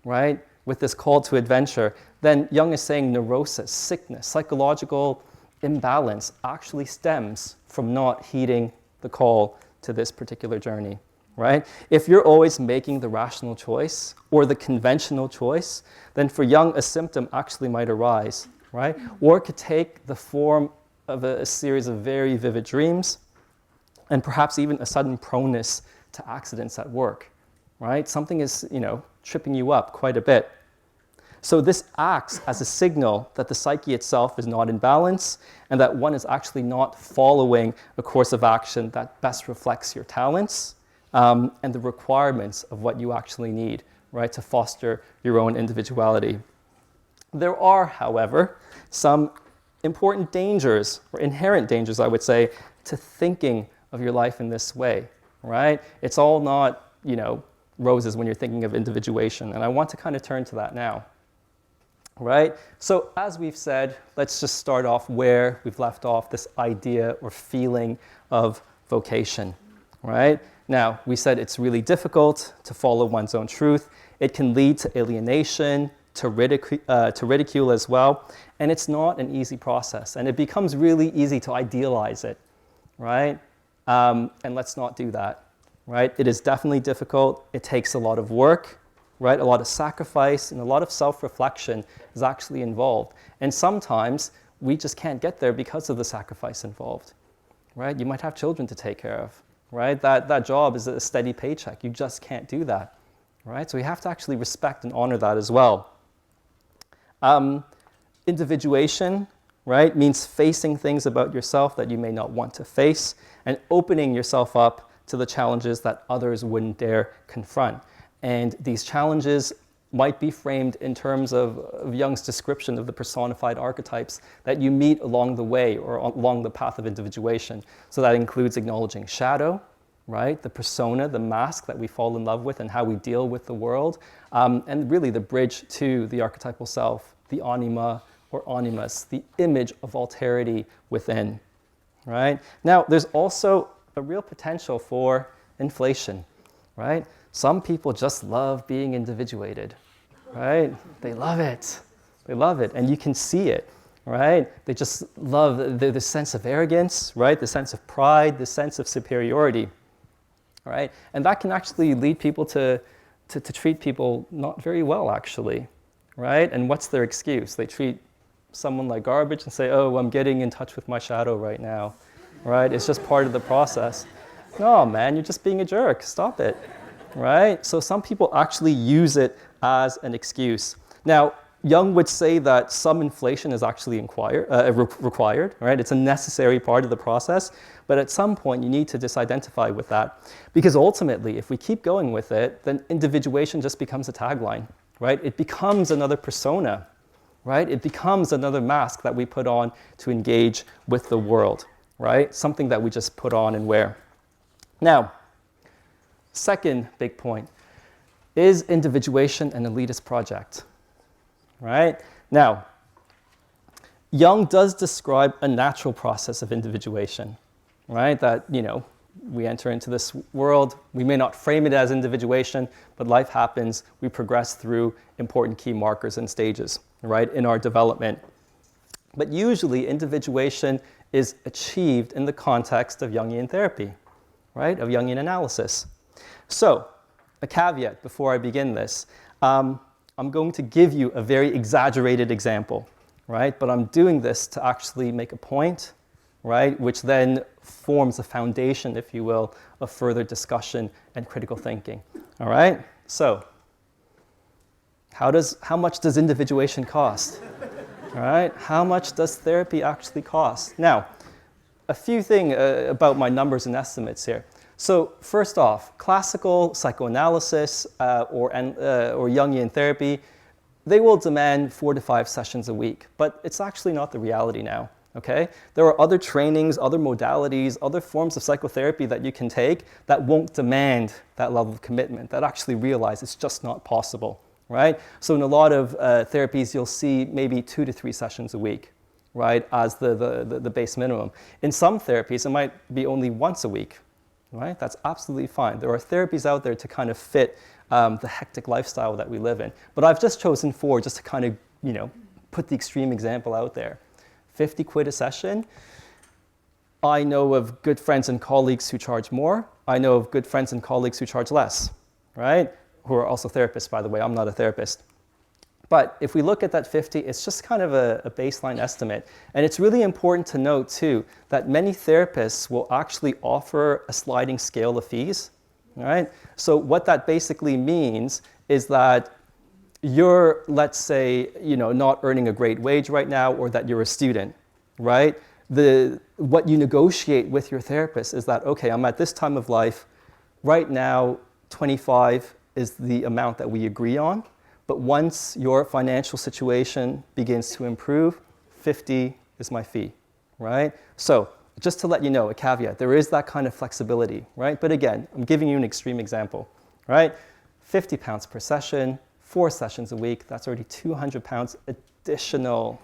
Speaker 1: right, with this call to adventure, then Jung is saying neurosis, sickness, psychological imbalance actually stems from not heeding the call to this particular journey, right? If you're always making the rational choice or the conventional choice, then for Jung, a symptom actually might arise, right? Or it could take the form of a series of very vivid dreams and perhaps even a sudden proneness to accidents at work, right? Something is, tripping you up quite a bit. So this acts as a signal that the psyche itself is not in balance and that one is actually not following a course of action that best reflects your talents and the requirements of what you actually need, right, to foster your own individuality. There are, however, some important dangers, or inherent dangers, I would say, to thinking of your life in this way, right? It's all not, roses when you're thinking of individuation, and I want to kind of turn to that now. Right? So as we've said, let's just start off where we've left off, this idea or feeling of vocation, right? Now, we said it's really difficult to follow one's own truth. It can lead to alienation, to ridicule as well, and it's not an easy process, and it becomes really easy to idealize it, right? And let's not do that, right? It is definitely difficult. It takes a lot of work, right? A lot of sacrifice and a lot of self-reflection is actually involved. And sometimes we just can't get there because of the sacrifice involved, right? You might have children to take care of, right? That job is a steady paycheck. You just can't do that, right? So we have to actually respect and honor that as well. Individuation, right, means facing things about yourself that you may not want to face and opening yourself up to the challenges that others wouldn't dare confront. And these challenges might be framed in terms of Jung's description of the personified archetypes that you meet along the way or along the path of individuation. So that includes acknowledging shadow, right? The persona, the mask that we fall in love with and how we deal with the world. And really the bridge to the archetypal self, the anima, or animus, the image of alterity within, right? Now, there's also a real potential for inflation, right? Some people just love being individuated, right? They love it. They love it, and you can see it, right? They just love the sense of arrogance, right? The sense of pride, the sense of superiority, right? And that can actually lead people to treat people not very well, actually, right? And what's their excuse? They treat someone like garbage and say, oh, I'm getting in touch with my shadow right now, right? It's just part of the process. No, man, you're just being a jerk. Stop it, right? So some people actually use it as an excuse. Now, Jung would say that some inflation is actually required, right? It's a necessary part of the process, but at some point you need to disidentify with that, because ultimately, if we keep going with it, then individuation just becomes a tagline, right? It becomes another persona, right? It becomes another mask that we put on to engage with the world, right? Something that we just put on and wear. Now, second big point, is individuation an elitist project? Right? Now, Jung does describe a natural process of individuation, right? That, we enter into this world, we may not frame it as individuation, but life happens, we progress through important key markers and stages, right, in our development. But usually, individuation is achieved in the context of Jungian therapy, right, of Jungian analysis. So, a caveat before I begin this. I'm going to give you a very exaggerated example, right? But I'm doing this to actually make a point, right? Which then forms a foundation, if you will, of further discussion and critical thinking, all right? So, how much does individuation cost, all right? How much does therapy actually cost? Now, a few things about my numbers and estimates here. So first off, classical psychoanalysis or Jungian therapy, they will demand 4 to 5 sessions a week, but it's actually not the reality now, okay? There are other trainings, other modalities, other forms of psychotherapy that you can take that won't demand that level of commitment, that actually realize it's just not possible, right? So in a lot of therapies, you'll see maybe 2 to 3 sessions a week, right, as the base minimum. In some therapies, it might be only once a week, right? That's absolutely fine. There are therapies out there to kind of fit the hectic lifestyle that we live in. But I've just chosen 4 just to kind of, put the extreme example out there. 50 quid a session. I know of good friends and colleagues who charge more. I know of good friends and colleagues who charge less, right? Who are also therapists, by the way. I'm not a therapist. But if we look at that 50, it's just kind of a baseline estimate. And it's really important to note, too, that many therapists will actually offer a sliding scale of fees. All right? So what that basically means is that you're, let's say, not earning a great wage right now, or that you're a student, right? What you negotiate with your therapist is that, okay, I'm at this time of life. Right now, 25 is the amount that we agree on. But once your financial situation begins to improve, 50 is my fee, right? So just to let you know, a caveat, there is that kind of flexibility, right? But again, I'm giving you an extreme example, right? £50 per session, 4 sessions a week, that's already £200 additional,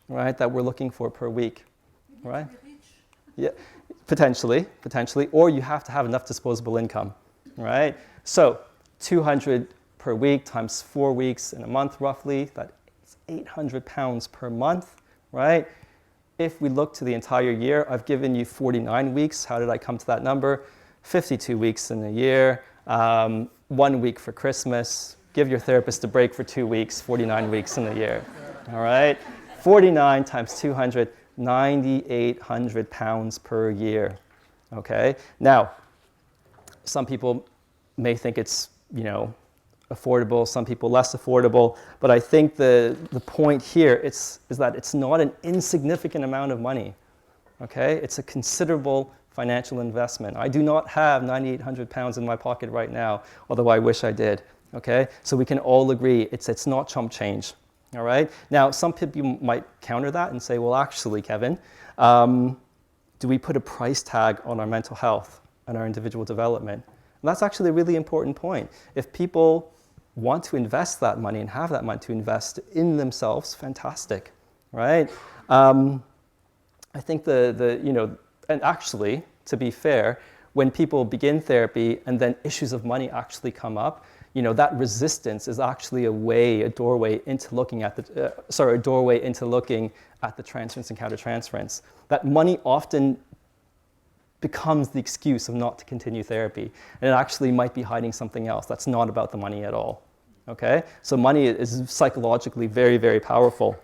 Speaker 1: right, that we're looking for per week, right? Yeah, potentially, or you have to have enough disposable income, right? So 200 per week times 4 weeks in a month, roughly, that's £800 per month, right? If we look to the entire year, I've given you 49 weeks. How did I come to that number? 52 weeks in a year, 1 week for Christmas. Give your therapist a break for 2 weeks, 49 weeks in a year, all right? 49 times 200, £9,800 per year, okay? Now, some people may think it's, affordable, some people less affordable, but I think the point here is that it's not an insignificant amount of money, okay? It's a considerable financial investment. I do not have £9,800 in my pocket right now, although I wish I did, okay? So we can all agree it's not chump change, all right? Now, some people might counter that and say, well, actually, Kevin, do we put a price tag on our mental health and our individual development? And that's actually a really important point. If people want to invest that money and have that money to invest in themselves, fantastic, right? I think and actually, to be fair, when people begin therapy and then issues of money actually come up, that resistance is actually a doorway into looking at the transference and countertransference. That money often becomes the excuse of not to continue therapy, and it actually might be hiding something else that's not about the money at all. Okay, so money is psychologically very, very powerful.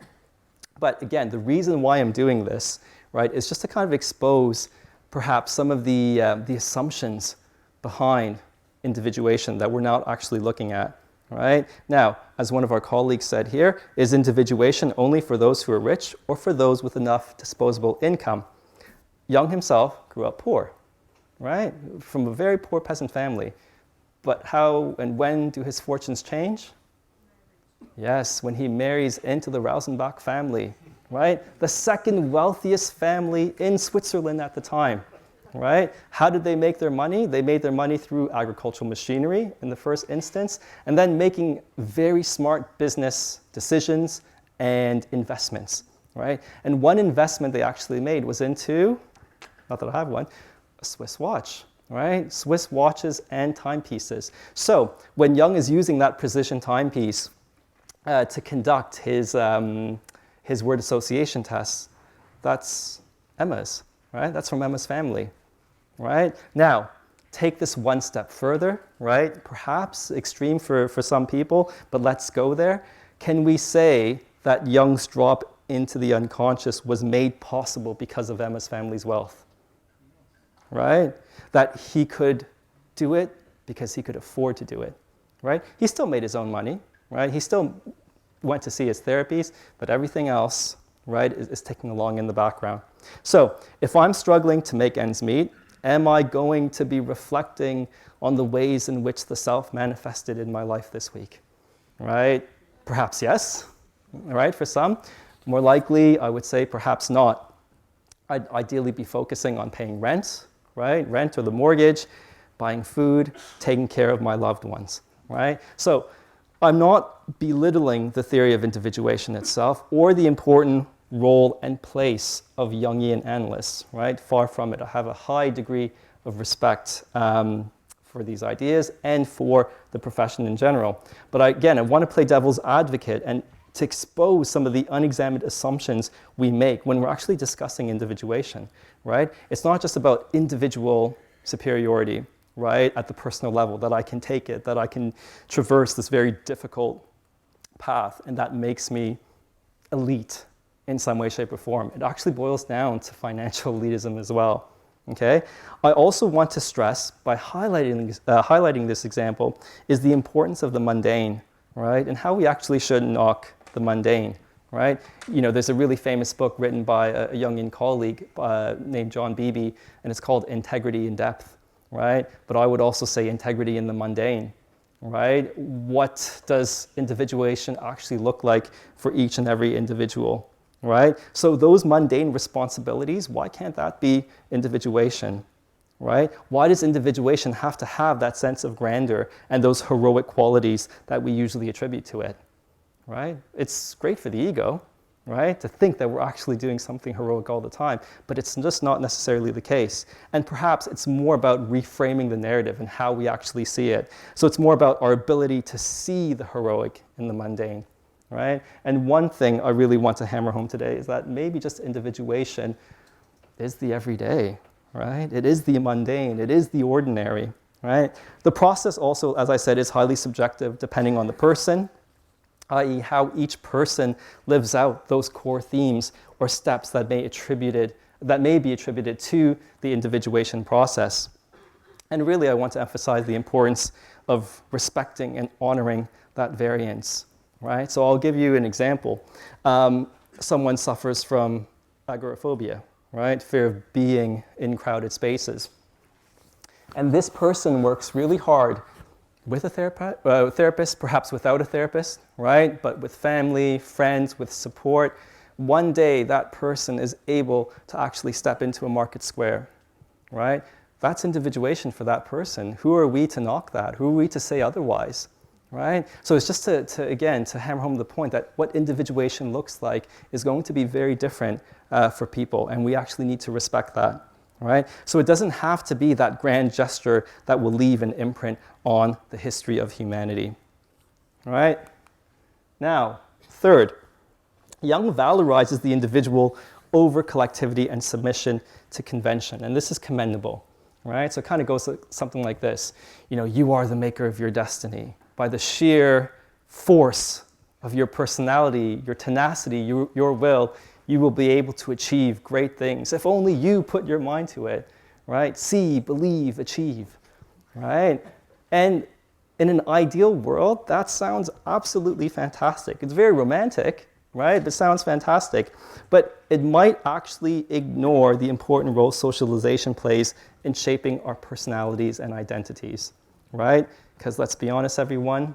Speaker 1: But again, the reason why I'm doing this, right, is just to kind of expose perhaps some of the assumptions behind individuation that we're not actually looking at, right? Now, as one of our colleagues said here, is individuation only for those who are rich or for those with enough disposable income? Jung himself grew up poor, right? From a very poor peasant family. But how and when do his fortunes change? Yes, when he marries into the Rausenbach family, right? The second wealthiest family in Switzerland at the time, right? How did they make their money? They made their money through agricultural machinery in the first instance, and then making very smart business decisions and investments, right? And one investment they actually made was into, not that I have one, a Swiss watch, right? Swiss watches and timepieces. So when Jung is using that precision timepiece to conduct his word association tests, that's Emma's, right? That's from Emma's family, right? Now, take this one step further, right? Perhaps extreme for some people, but let's go there. Can we say that Jung's drop into the unconscious was made possible because of Emma's family's wealth, right? That he could do it because he could afford to do it, right? He still made his own money, right? He still went to see his therapies, but everything else, right, is ticking along in the background. So if I'm struggling to make ends meet, am I going to be reflecting on the ways in which the self manifested in my life this week, right? Perhaps yes, right, for some. More likely, I would say perhaps not. I'd ideally be focusing on paying rent, right? Rent or the mortgage, buying food, taking care of my loved ones, right? So I'm not belittling the theory of individuation itself or the important role and place of Jungian analysts, right? Far from it. I have a high degree of respect for these ideas and for the profession in general. But I want to play devil's advocate and to expose some of the unexamined assumptions we make when we're actually discussing individuation, right? It's not just about individual superiority, right, at the personal level, that I can take it, that I can traverse this very difficult path, and that makes me elite in some way, shape, or form. It actually boils down to financial elitism as well, okay? I also want to stress, by highlighting this example, is the importance of the mundane, right, and how we actually should knock the mundane, right? There's a really famous book written by a Jungian colleague named John Beebe, and it's called Integrity in Depth, right? But I would also say integrity in the mundane, right? What does individuation actually look like for each and every individual, right? So those mundane responsibilities, why can't that be individuation, right? Why does individuation have to have that sense of grandeur and those heroic qualities that we usually attribute to it, right? It's great for the ego, right, to think that we're actually doing something heroic all the time, but it's just not necessarily the case. And perhaps it's more about reframing the narrative and how we actually see it. So it's more about our ability to see the heroic in the mundane, right? And one thing I really want to hammer home today is that maybe just individuation is the everyday, right? It is the mundane, it is the ordinary, right? The process also, as I said, is highly subjective depending on the person, i.e. how each person lives out those core themes or steps that may be attributed to the individuation process. And really, I want to emphasize the importance of respecting and honoring that variance, right? So I'll give you an example. Someone suffers from agoraphobia, right? Fear of being in crowded spaces. And this person works really hard with a therapist, perhaps without a therapist, right? But with family, friends, with support. One day, that person is able to actually step into a market square, right? That's individuation for that person. Who are we to knock that? Who are we to say otherwise, right? So it's just again, to hammer home the point that what individuation looks like is going to be very different for people, and we actually need to respect that, right? So it doesn't have to be that grand gesture that will leave an imprint on the history of humanity, right? Now, third, Jung valorizes the individual over collectivity and submission to convention, and this is commendable, right? So it kind of goes something like this. You know, you are the maker of your destiny. By the sheer force of your personality, your tenacity, your will, you will be able to achieve great things if only you put your mind to it, right? See, believe, achieve, right? And in an ideal world, that sounds absolutely fantastic. It's very romantic, right? It sounds fantastic, but it might actually ignore the important role socialization plays in shaping our personalities and identities, right? Because let's be honest, everyone,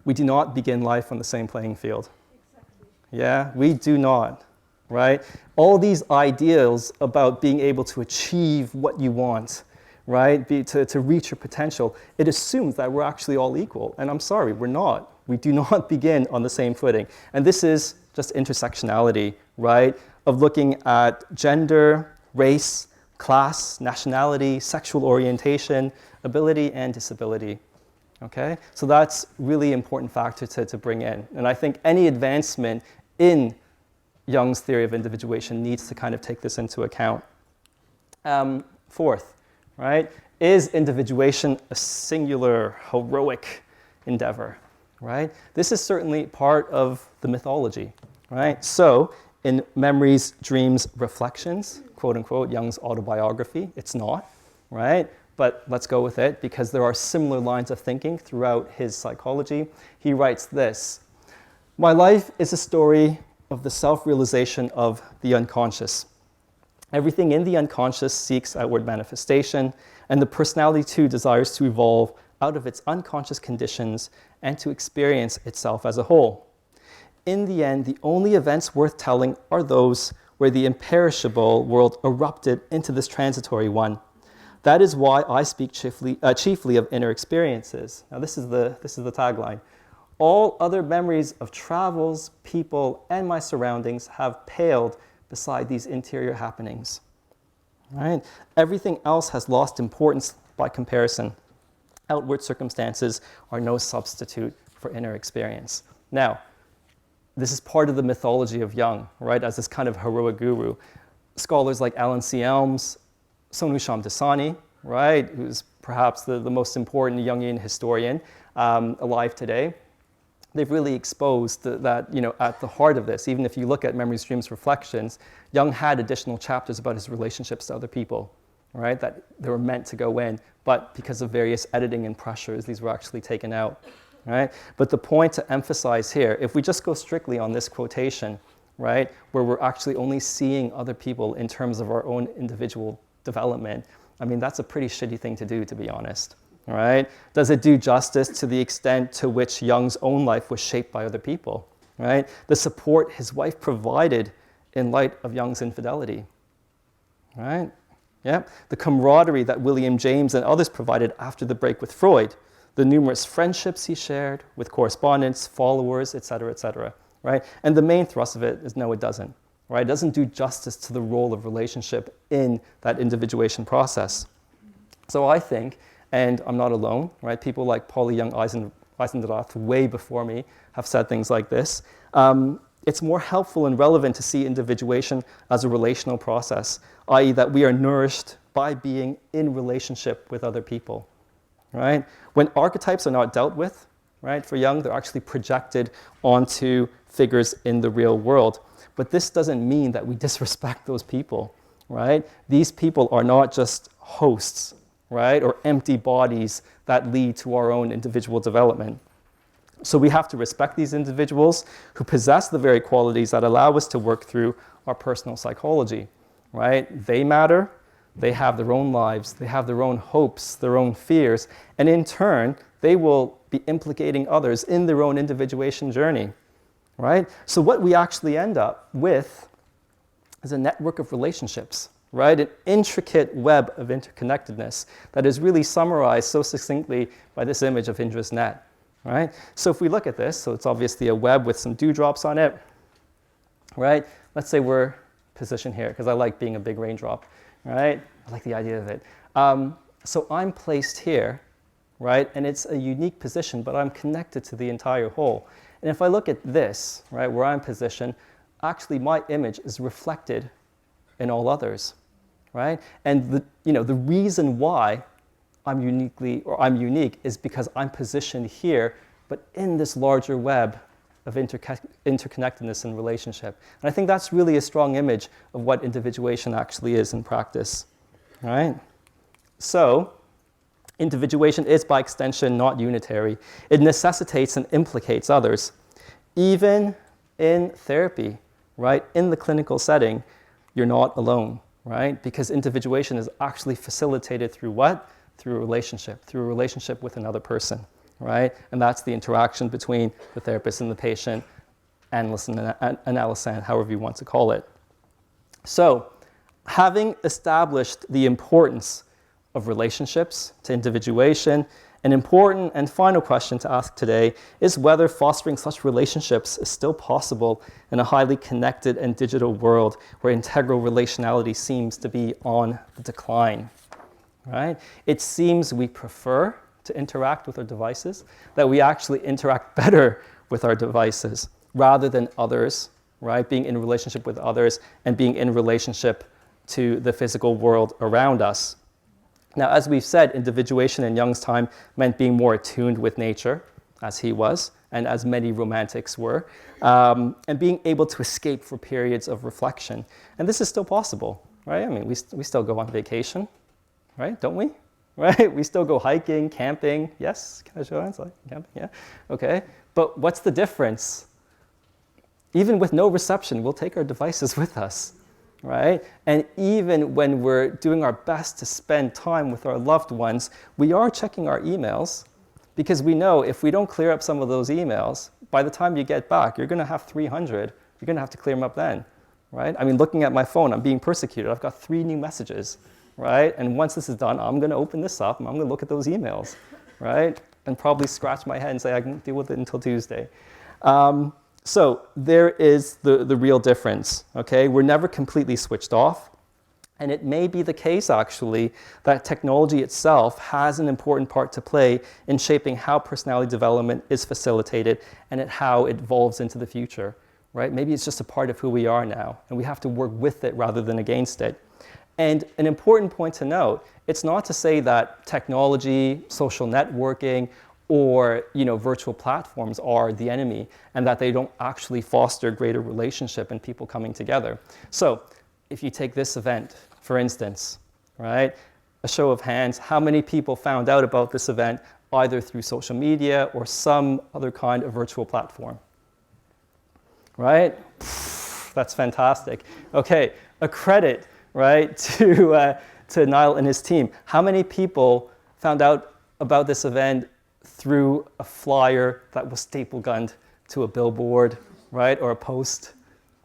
Speaker 1: we do not begin life on the same playing field. Exactly. Yeah, we do not, right? All these ideals about being able to achieve what you want, right, to reach your potential, it assumes that we're actually all equal. And I'm sorry, we're not. We do not begin on the same footing. And this is just intersectionality, right, of looking at gender, race, class, nationality, sexual orientation, ability, and disability. Okay? So that's really important factor to bring in. And I think any advancement in Jung's theory of individuation needs to kind of take this into account. Fourth, right, is individuation a singular, heroic endeavor, right? This is certainly part of the mythology, right? So in Memories, Dreams, Reflections, quote unquote, Jung's autobiography, it's not, right? But let's go with it because there are similar lines of thinking throughout his psychology. He writes this: "My life is a story of the self-realization of the unconscious. Everything in the unconscious seeks outward manifestation, and the personality too desires to evolve out of its unconscious conditions and to experience itself as a whole. In the end, the only events worth telling are those where the imperishable world erupted into this transitory one. That is why I speak chiefly of inner experiences." Now this is the tagline. "All other memories of travels, people, and my surroundings have paled beside these interior happenings." Right? Everything else has lost importance by comparison. Outward circumstances are no substitute for inner experience. Now, this is part of the mythology of Jung, right, as this kind of heroic guru. Scholars like Alan C. Elms, Sonu Shamdasani, right, who's perhaps the most important Jungian historian alive today, they've really exposed that, you know, at the heart of this, even if you look at Memories, Dreams, Reflections, Jung had additional chapters about his relationships to other people, right, that they were meant to go in, but because of various editing and pressures, these were actually taken out, right? But the point to emphasize here, if we just go strictly on this quotation, right, where we're actually only seeing other people in terms of our own individual development, I mean, that's a pretty shitty thing to do, to be honest, right? Does it do justice to the extent to which Jung's own life was shaped by other people, right? The support his wife provided in light of Jung's infidelity, right? Yeah, the camaraderie that William James and others provided after the break with Freud, the numerous friendships he shared with correspondents, followers, et cetera, right? And the main thrust of it is no, it doesn't, right? It doesn't do justice to the role of relationship in that individuation process. So I think, and I'm not alone, right? People like Pauli Young-Eisendrath way before me have said things like this. It's more helpful and relevant to see individuation as a relational process, i.e. that we are nourished by being in relationship with other people, right? When archetypes are not dealt with, right, for Jung, they're actually projected onto figures in the real world. But this doesn't mean that we disrespect those people, right? These people are not just hosts, right, or empty bodies that lead to our own individual development. So we have to respect these individuals who possess the very qualities that allow us to work through our personal psychology, right? They matter, they have their own lives, they have their own hopes, their own fears, and in turn, they will be implicating others in their own individuation journey, right? So what we actually end up with is a network of relationships, right? An intricate web of interconnectedness that is really summarized so succinctly by this image of Indra's net, right? So if we look at this, so it's obviously a web with some dewdrops on it, right? Let's say we're positioned here, because I like being a big raindrop, right? I like the idea of it. So I'm placed here, right? And it's a unique position, but I'm connected to the entire whole. And if I look at this, right, where I'm positioned, actually my image is reflected in all others, right? And the reason why I'm unique is because I'm positioned here, but in this larger web of interconnectedness and relationship. And I think that's really a strong image of what individuation actually is in practice, right? So, individuation is by extension not unitary. It necessitates and implicates others. Even in therapy, right, in the clinical setting, you're not alone, right? Because individuation is actually facilitated through what? Through a relationship with another person, right? And that's the interaction between the therapist and the patient, analyst and analysand, however you want to call it. So, having established the importance of relationships to individuation, an important and final question to ask today is whether fostering such relationships is still possible in a highly connected and digital world where integral relationality seems to be on the decline, right? It seems we prefer to interact with our devices, that we actually interact better with our devices rather than others, right? Being in relationship with others and being in relationship to the physical world around us. Now, as we've said, individuation in Jung's time meant being more attuned with nature, as he was, and as many romantics were, and being able to escape for periods of reflection. And this is still possible, right? I mean, we still go on vacation, right? Don't we? Right? We still go hiking, camping. Yes? Can I show hands? Like camping? Yeah? Okay. But what's the difference? Even with no reception, we'll take our devices with us, right? And even when we're doing our best to spend time with our loved ones, we are checking our emails because we know if we don't clear up some of those emails, by the time you get back, you're going to have 300. You're going to have to clear them up then, right? I mean, looking at my phone, I'm being persecuted. I've got 3 new messages, right? And once this is done, I'm going to open this up and I'm going to look at those emails, right? And probably scratch my head and say I can deal with it until Tuesday. So there is the real difference, okay? We're never completely switched off. And it may be the case, actually, that technology itself has an important part to play in shaping how personality development is facilitated and how it evolves into the future, right? Maybe it's just a part of who we are now, and we have to work with it rather than against it. And an important point to note, it's not to say that technology, social networking, or virtual platforms are the enemy and that they don't actually foster greater relationship and people coming together. So if you take this event, for instance, right, a show of hands, how many people found out about this event either through social media or some other kind of virtual platform? Right? That's fantastic. Okay, a credit, right, to Niall and his team. How many people found out about this event through a flyer that was staple gunned to a billboard, right, or a post,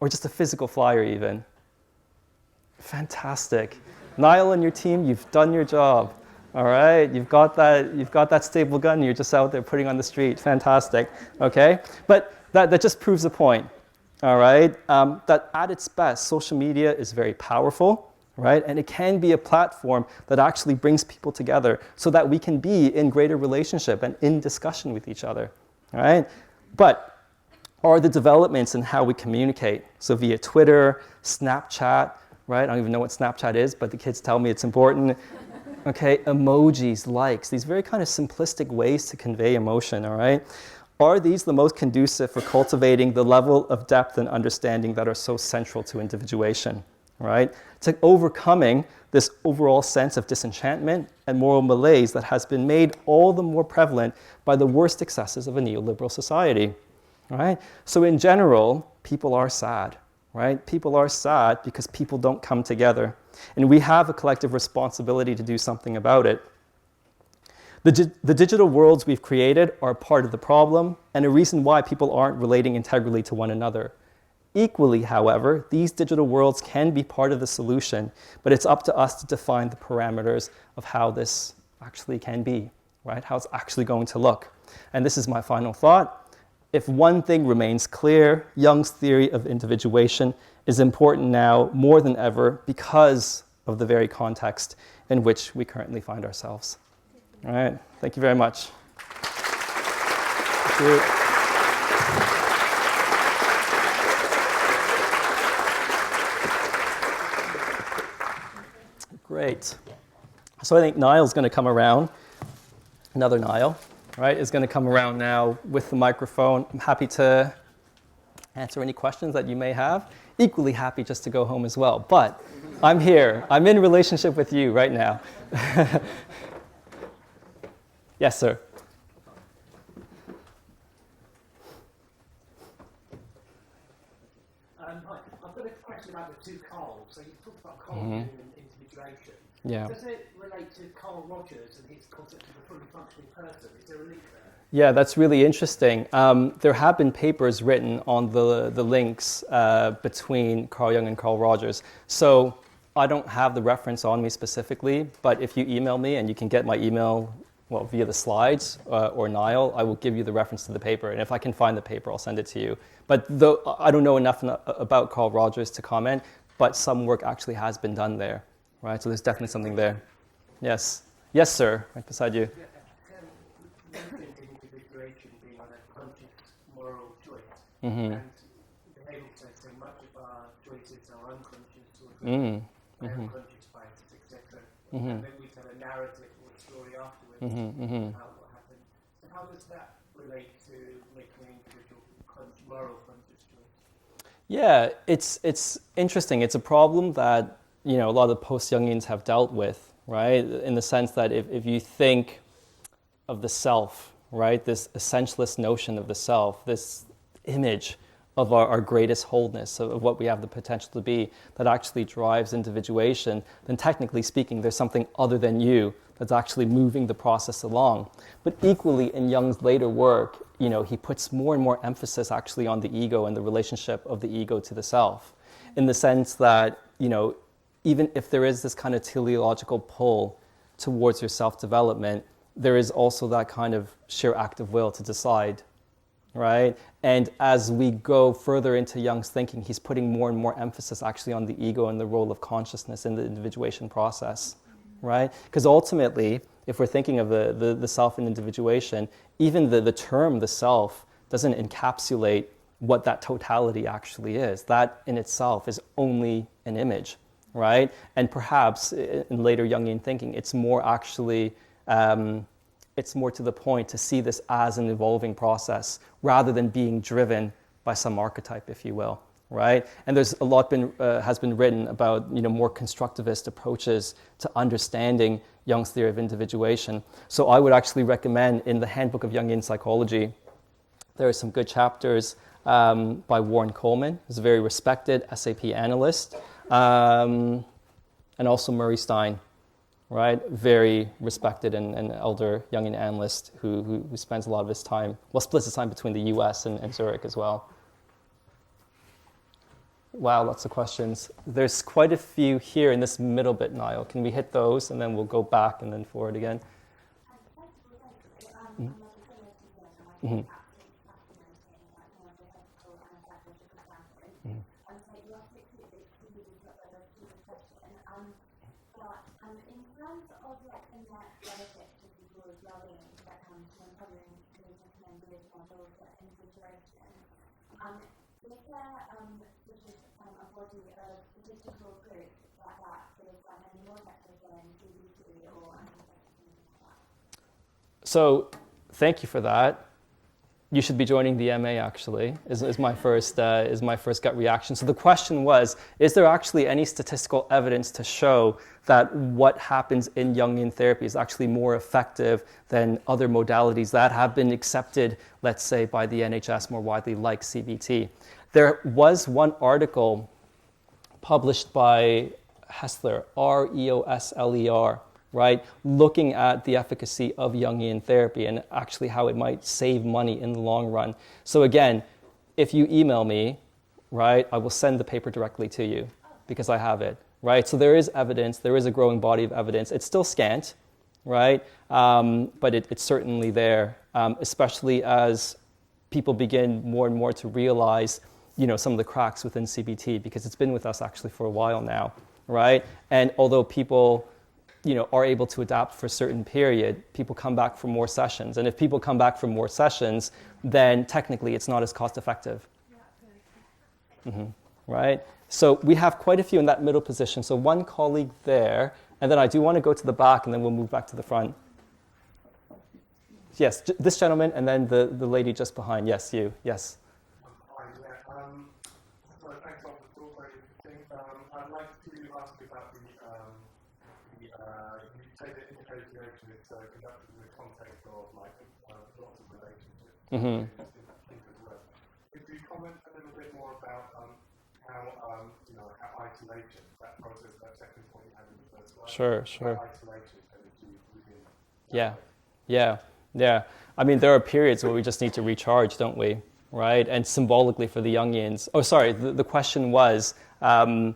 Speaker 1: or just a physical flyer even? Fantastic. Niall and your team, you've done your job, all right? You've got that staple gun, you're just out there putting on the street. Fantastic, okay? But that just proves a point, all right? That at its best, social media is very powerful, right? And it can be a platform that actually brings people together so that we can be in greater relationship and in discussion with each other, right? But are the developments in how we communicate, so via Twitter, Snapchat, right? I don't even know what Snapchat is, but the kids tell me it's important. Okay, emojis, likes, these very kind of simplistic ways to convey emotion, all right? Are these the most conducive for cultivating the level of depth and understanding that are so central to individuation? Right? To overcoming this overall sense of disenchantment and moral malaise that has been made all the more prevalent by the worst excesses of a neoliberal society, right? So in general, people are sad, right? People are sad because people don't come together, and we have a collective responsibility to do something about it. The digital worlds we've created are part of the problem and a reason why people aren't relating integrally to one another. Equally, however, these digital worlds can be part of the solution, but it's up to us to define the parameters of how this actually can be, right? How it's actually going to look. And this is my final thought. If one thing remains clear, Jung's theory of individuation is important now more than ever because of the very context in which we currently find ourselves. All right, thank you very much. Thank you. Great. So I think Niall's going to come around, another Niall, right, is going to come around now with the microphone. I'm happy to answer any questions that you may have. Equally happy just to go home as well. But I'm here. I'm in relationship with you right now. Yes, sir.
Speaker 2: Hi. I've got a question about the two Carls. So you talked about Carl and individuation.
Speaker 1: Yeah.
Speaker 2: Does it relate to Carl Rogers and his concept of a fully functioning person? Is there a link there?
Speaker 1: Yeah, that's really interesting. There have been papers written on the links between Carl Jung and Carl Rogers. So I don't have the reference on me specifically, but if you email me, and you can get my email via the slides or Niall, I will give you the reference to the paper. And if I can find the paper, I'll send it to you. But though I don't know enough about Carl Rogers to comment, but some work actually has been done there, right? So there's definitely something there. Yes. Yes, sir. Right beside you.
Speaker 2: Individuation being a conscious moral choice,
Speaker 1: Mm-hmm.
Speaker 2: and being able to say so much of our choices are unconscious or unconscious biases, etc. And then we tell a narrative or a story afterwards about what happened. So how does that relate to making an individual moral conscious choice?
Speaker 1: Yeah, it's interesting. It's a problem that a lot of the post-Jungians have dealt with, right? In the sense that if you think of the self, right, this essentialist notion of the self, this image of our greatest wholeness, of what we have the potential to be, that actually drives individuation, then technically speaking, there's something other than you that's actually moving the process along. But equally, in Jung's later work, he puts more and more emphasis actually on the ego and the relationship of the ego to the self, in the sense that, even if there is this kind of teleological pull towards your self-development, there is also that kind of sheer act of will to decide, right? And as we go further into Jung's thinking, he's putting more and more emphasis actually on the ego and the role of consciousness in the individuation process, right? Because ultimately, if we're thinking of the self and individuation, even the term the self doesn't encapsulate what that totality actually is. That in itself is only an image, right? And perhaps in later Jungian thinking, it's more actually, it's more to the point to see this as an evolving process rather than being driven by some archetype, if you will, right? And there's a lot has been written about more constructivist approaches to understanding Jung's theory of individuation. So I would actually recommend in the Handbook of Jungian Psychology, there are some good chapters by Warren Coleman, who's a very respected SAP analyst, and also Murray Stein, right? Very respected and elder Jungian analyst who spends a lot of his time, splits his time between the US and Zurich as well. Wow, lots of questions. There's quite a few here in this middle bit, Niall. Can we hit those and then we'll go back and then forward again? Mm-hmm. So, thank you for that. You should be joining the MA. Actually, is my first gut reaction. So the question was: is there actually any statistical evidence to show that what happens in Jungian therapy is actually more effective than other modalities that have been accepted, let's say, by the NHS more widely, like CBT? There was one article published by Hessler, Reosler, right, looking at the efficacy of Jungian therapy and actually how it might save money in the long run. So again, if you email me, right, I will send the paper directly to you because I have it, right? So there is evidence, there is a growing body of evidence. It's still scant, right? But it's certainly there, especially as people begin more and more to realize, some of the cracks within CBT, because it's been with us actually for a while now, right? And although people, are able to adapt for a certain period, people come back for more sessions. And if people come back for more sessions, then technically it's not as cost effective. Right? So we have quite a few in that middle position. So one colleague there, and then I do want to go to the back, and then we'll move back to the front. Yes, this gentleman, and then the lady just behind. Yes, you. Yes.
Speaker 3: Hi, yeah. So thanks for the talk, very interesting. I'd like to ask you about you say that individuation is conducted in the context of lots of relationships. Could you comment a little bit more about how isolation, that process, that second point you had in the first slide,
Speaker 1: Sure.
Speaker 3: how isolation is going to do within
Speaker 1: Yeah. I mean, there are periods where we just need to recharge, don't we? Right? And symbolically for the Jungians. Oh, sorry. The question was, I've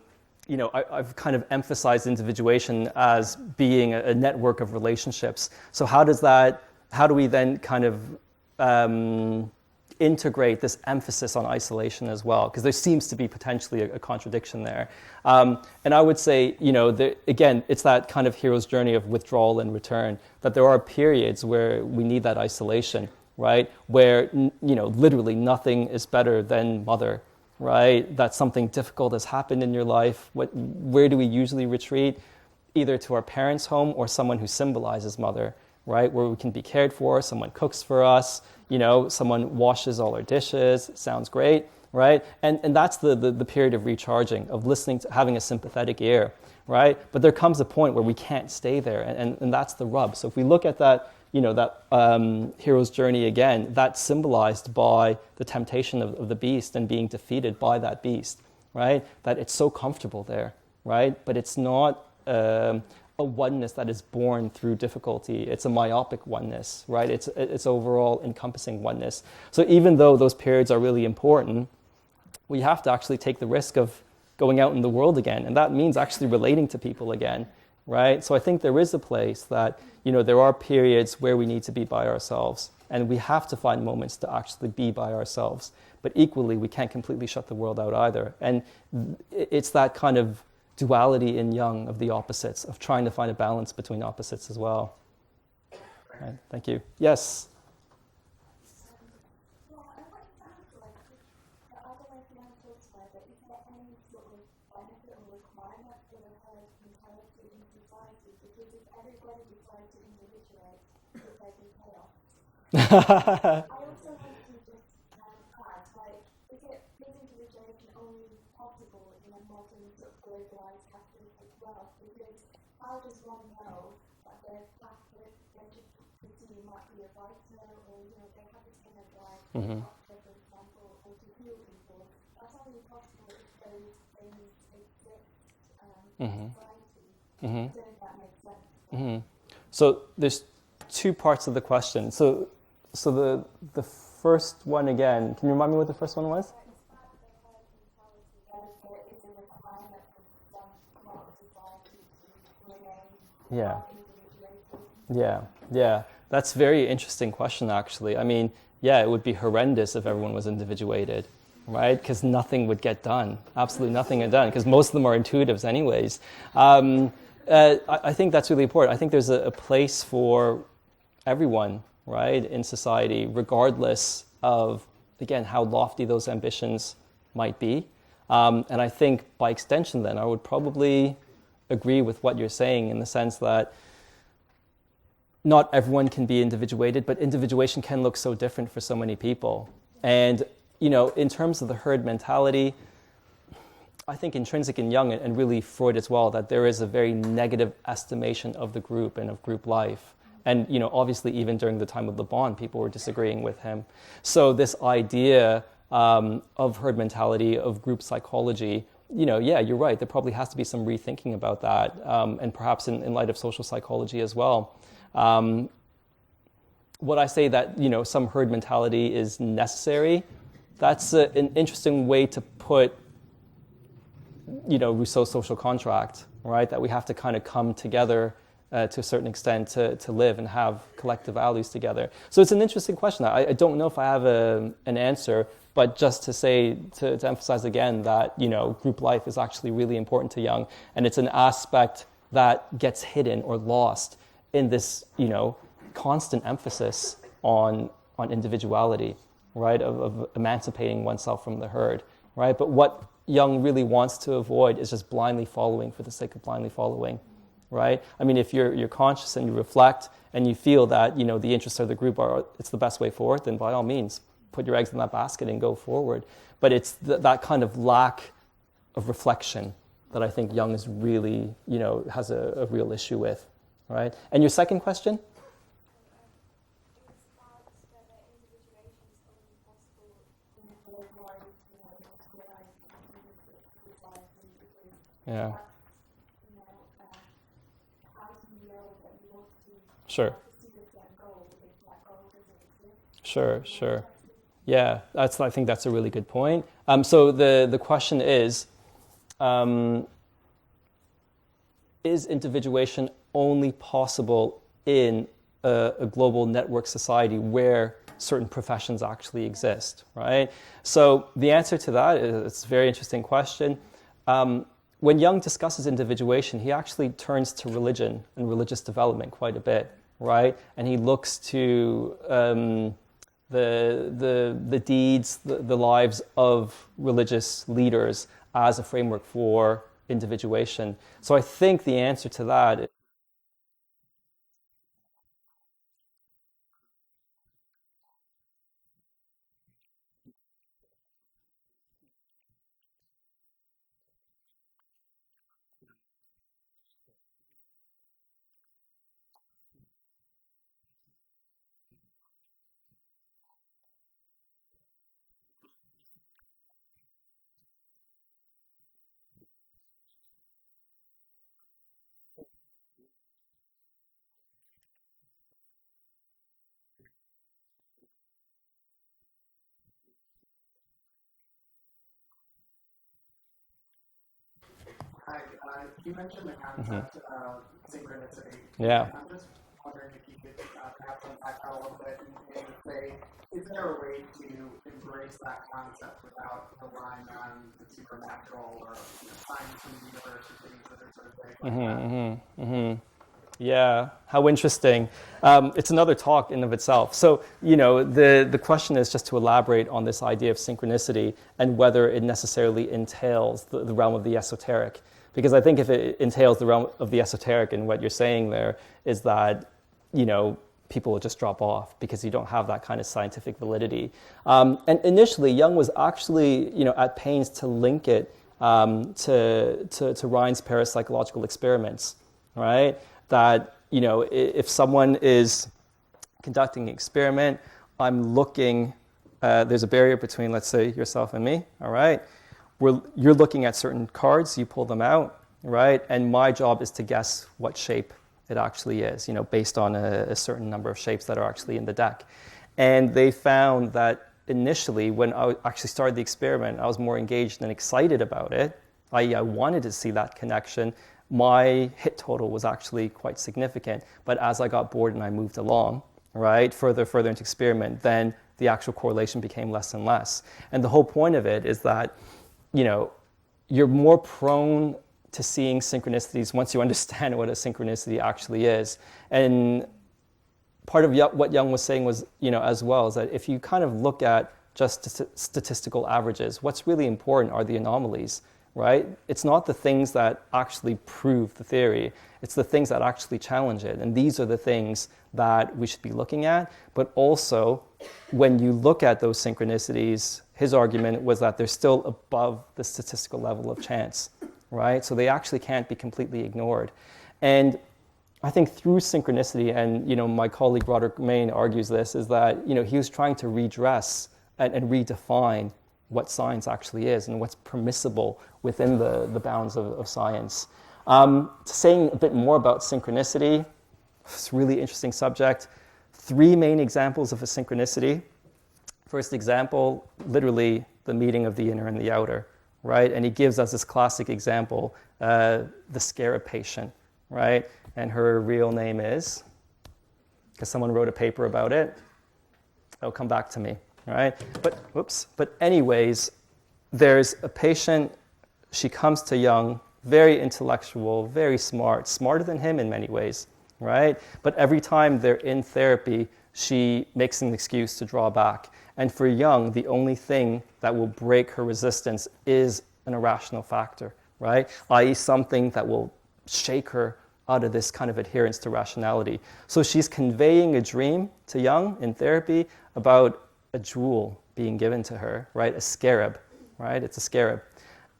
Speaker 1: kind of emphasized individuation as being a network of relationships. So how do we then kind of integrate this emphasis on isolation as well? Because there seems to be potentially a contradiction there. And I would say, again, it's that kind of hero's journey of withdrawal and return, that there are periods where we need that isolation, right? Where, literally nothing is better than mother, right? That something difficult has happened in your life. Where do we usually retreat? Either to our parents' home or someone who symbolizes mother, right? Where we can be cared for, someone cooks for us, someone washes all our dishes. It sounds great, right? And that's the period of recharging, of listening to, having a sympathetic ear, right? But there comes a point where we can't stay there, and that's the rub. So if we look at that, that hero's journey again, that's symbolized by the temptation of the beast and being defeated by that beast, right? That it's so comfortable there, right? But it's not a oneness that is born through difficulty. It's a myopic oneness, right? It's overall encompassing oneness. So even though those periods are really important, we have to actually take the risk of going out in the world again, and that means actually relating to people again, right? So I think there is a place that, there are periods where we need to be by ourselves, and we have to find moments to actually be by ourselves. But equally, we can't completely shut the world out either. And it's that kind of duality in Jung of the opposites, of trying to find a balance between opposites as well. Right, thank you. Yes?
Speaker 4: I also want to just add, is individuation only possible in a modern sort of globalized capitalistic world? Because how does one know that their Catholic identity might be a writer, or they have this inner drive to doctor, for example, or to heal people? That's only possible if those things exist in society. I don't know if that makes sense.
Speaker 1: So there's two parts of the question. So the first one again, can you remind me what the first one was? Yeah. That's a very interesting question, actually. I mean, it would be horrendous if everyone was individuated, right? Because nothing would get done. Absolutely nothing get done, because most of them are intuitives anyways. I think that's really important. I think there's a place for everyone, right, in society, regardless of, again, how lofty those ambitions might be. And I think by extension then, I would probably agree with what you're saying in the sense that not everyone can be individuated, but individuation can look so different for so many people. And, in terms of the herd mentality, I think intrinsic in Jung, and really Freud as well, that there is a very negative estimation of the group and of group life. And, obviously, even during the time of Le Bon, people were disagreeing with him. So this idea of herd mentality, of group psychology, you're right. There probably has to be some rethinking about that, and perhaps in light of social psychology as well. Would I say that, some herd mentality is necessary? That's an interesting way to put, Rousseau's social contract, right? That we have to kind of come together to a certain extent to live and have collective values together. So it's an interesting question. I don't know if I have an answer, but just to say, to emphasize again that, group life is actually really important to Jung, and it's an aspect that gets hidden or lost in this, constant emphasis on individuality, right, of emancipating oneself from the herd, right? But what Jung really wants to avoid is just blindly following for the sake of blindly following, right? I mean, if you're conscious and you reflect and you feel that, the interests of the group it's the best way forward, then by all means, put your eggs in that basket and go forward. But it's that kind of lack of reflection that I think Jung is really, has a real issue with, right? And your second question? Yeah. Sure. Sure. Yeah, I think that's a really good point. So the question is individuation only possible in a global network society where certain professions actually exist, right? So the answer to that is, it's a very interesting question. When Jung discusses individuation, he actually turns to religion and religious development quite a bit, right? And he looks to the deeds, the lives of religious leaders as a framework for individuation. So I think the answer to that
Speaker 3: Hi, you mentioned the concept of synchronicity.
Speaker 1: Yeah.
Speaker 3: I'm just wondering if you could perhaps unpack that a little bit and say, is there a way to embrace that concept without relying on the supernatural or science in the universe or things that are sort of vague like that?
Speaker 1: Yeah, how interesting. It's another talk in of itself. So, the question is just to elaborate on this idea of synchronicity and whether it necessarily entails the realm of the esoteric. Because I think if it entails the realm of the esoteric, and what you're saying there is that, people will just drop off because you don't have that kind of scientific validity. And initially, Jung was actually, at pains to link it to Rhine's parapsychological experiments, right? That, if someone is conducting an experiment, I'm looking, there's a barrier between, let's say, yourself and me, all right? You're looking at certain cards, you pull them out, right? And my job is to guess what shape it actually is, based on a certain number of shapes that are actually in the deck. And they found that initially, when I actually started the experiment, I was more engaged and excited about it. I wanted to see that connection. My hit total was actually quite significant. But as I got bored and I moved along, right, further into experiment, then the actual correlation became less and less. And the whole point of it is that, you're more prone to seeing synchronicities once you understand what a synchronicity actually is. And part of what Jung was saying was, as well, is that if you kind of look at just statistical averages, what's really important are the anomalies, right? It's not the things that actually prove the theory, it's the things that actually challenge it. And these are the things that we should be looking at. But also, when you look at those synchronicities, his argument was that they're still above the statistical level of chance, right? So they actually can't be completely ignored. And I think through synchronicity, and my colleague Broderick Main argues this, is that he was trying to redress and redefine what science actually is and what's permissible within the bounds of science. Saying a bit more about synchronicity, it's a really interesting subject. 3 main examples of a synchronicity. First example, literally the meeting of the inner and the outer, right? And he gives us this classic example, the scarab patient, right? And her real name is, because someone wrote a paper about it, it'll come back to me, right? But anyways, there's a patient, she comes to Jung, very intellectual, very smart, smarter than him in many ways, right? But every time they're in therapy, she makes an excuse to draw back. And for Jung, the only thing that will break her resistance is an irrational factor, right? i.e. something that will shake her out of this kind of adherence to rationality. So she's conveying a dream to Jung in therapy about a jewel being given to her, right? A scarab, right? It's a scarab.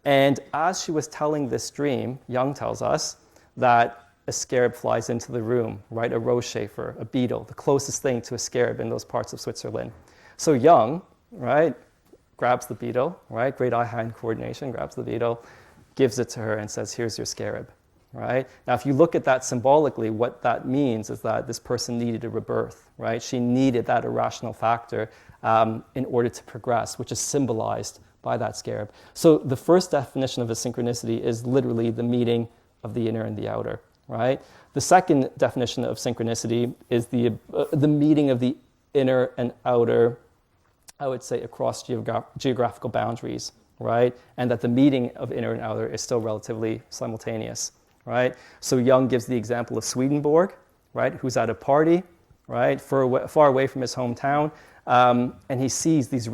Speaker 1: And as she was telling this dream, Jung tells us that a scarab flies into the room, right? A rosechafer, a beetle, the closest thing to a scarab in those parts of Switzerland. So Jung, right, grabs the beetle, right? Great eye-hand coordination, grabs the beetle, gives it to her and says, here's your scarab, right? Now, if you look at that symbolically, what that means is that this person needed a rebirth, right? She needed that irrational factor in order to progress, which is symbolized by that scarab. So the first definition of a synchronicity is literally the meeting of the inner and the outer, right? The second definition of synchronicity is the meeting of the inner and outer, I would say, across geographical boundaries, right? And that the meeting of inner and outer is still relatively simultaneous, right? So Jung gives the example of Swedenborg, right? Who's at a party, right? Far away from his hometown, and he sees these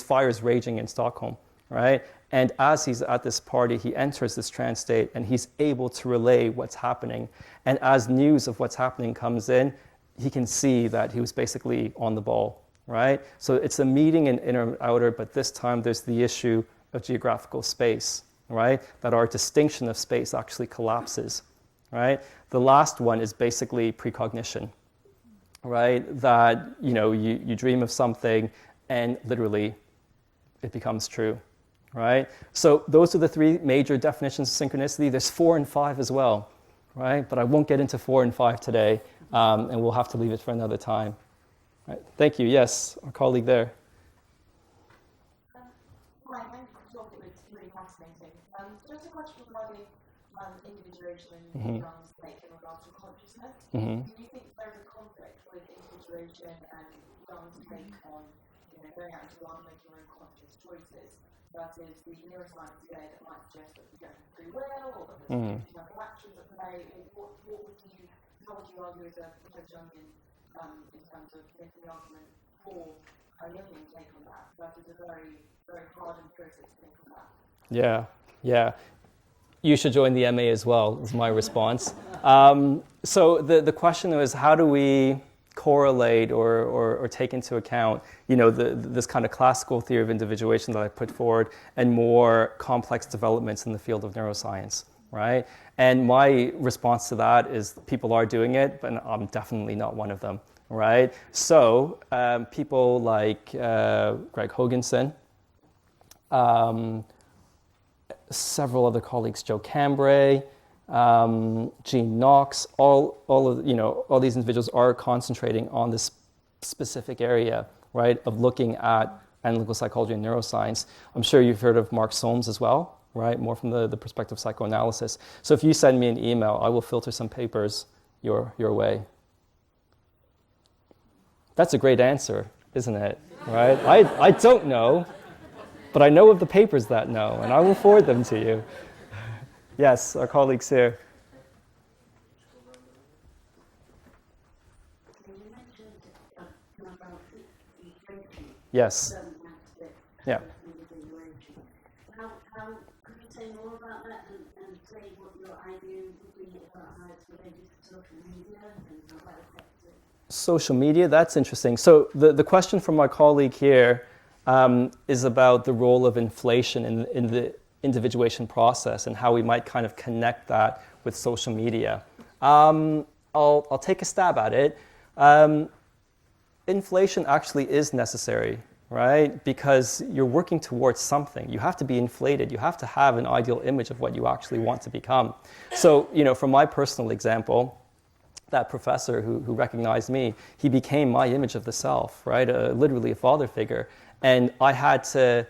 Speaker 1: fires raging in Stockholm, right? And as he's at this party, he enters this trance state and he's able to relay what's happening. And as news of what's happening comes in, he can see that he was basically on the ball, right? So it's a meeting in inner and outer, but this time there's the issue of geographical space, right? That our distinction of space actually collapses, right? The last one is basically precognition, right? That, you dream of something and literally it becomes true, right? So those are the three major definitions of synchronicity. There's 4 and 5 as well, right? But I won't get into 4 and 5 today, and we'll have to leave it for another time. Right. Thank you. Yes, our colleague there.
Speaker 4: Hi, thank you for talking. It's really fascinating. Just a question regarding individuation and Jung's take in regards to consciousness.
Speaker 1: Mm-hmm.
Speaker 4: Do you think there's a conflict with individuation and Jung's take on going out into the world and making your own conscious choices versus the neuroscience today that might suggest that you don't have free will or that there's physical actions at play? How would you argue as a Jungian in terms of making the argument for a Jungian take on that versus a very, very hard empirical take on that?
Speaker 1: Yeah. You should join the MA as well, is my response. So the question was, how do we correlate or take into account, this kind of classical theory of individuation that I put forward and more complex developments in the field of neuroscience, right? And my response to that is people are doing it, but I'm definitely not one of them, right? So people like Greg Hoganson, several other colleagues, Joe Cambray, Gene Knox, all these individuals are concentrating on this specific area, right, of looking at analytical psychology and neuroscience. I'm sure you've heard of Mark Solms as well, right, more from the perspective of psychoanalysis. So if you send me an email, I will filter some papers your way. That's a great answer, isn't it, right? I don't know, but I know of the papers that know, and I will forward them to you. Yes, our colleagues here. Yes. Yeah.
Speaker 5: How could you say more about that and say what your idea would be about how it's related to social media and how that affects it?
Speaker 1: Social media, that's interesting. So the question from my colleague here is about the role of inflation in the individuation process and how we might kind of connect that with social media. I'll take a stab at it. Inflation actually is necessary, right? Because you're working towards something. You have to be inflated. You have to have an ideal image of what you actually want to become. So, from my personal example, that professor who recognized me, he became my image of the self, right? Literally a father figure. And I had to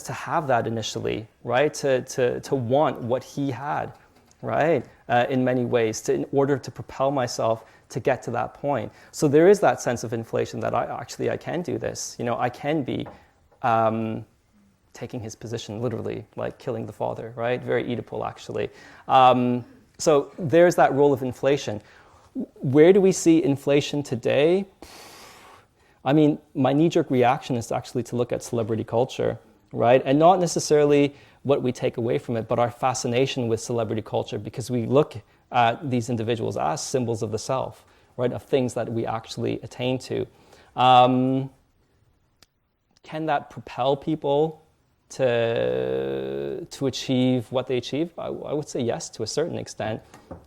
Speaker 1: have that initially, right? To want what he had, right? In many ways, in order to propel myself to get to that point. So there is that sense of inflation that I can do this. You know, I can be taking his position literally, like killing the father, right? Very Oedipal, actually. So there's that role of inflation. Where do we see inflation today? I mean, my knee-jerk reaction is actually to look at celebrity culture, right? And not necessarily what we take away from it, but our fascination with celebrity culture, because we look at these individuals as symbols of the self, right? Of things that we actually attain to. Can that propel people to achieve what they achieve? I would say yes, to a certain extent.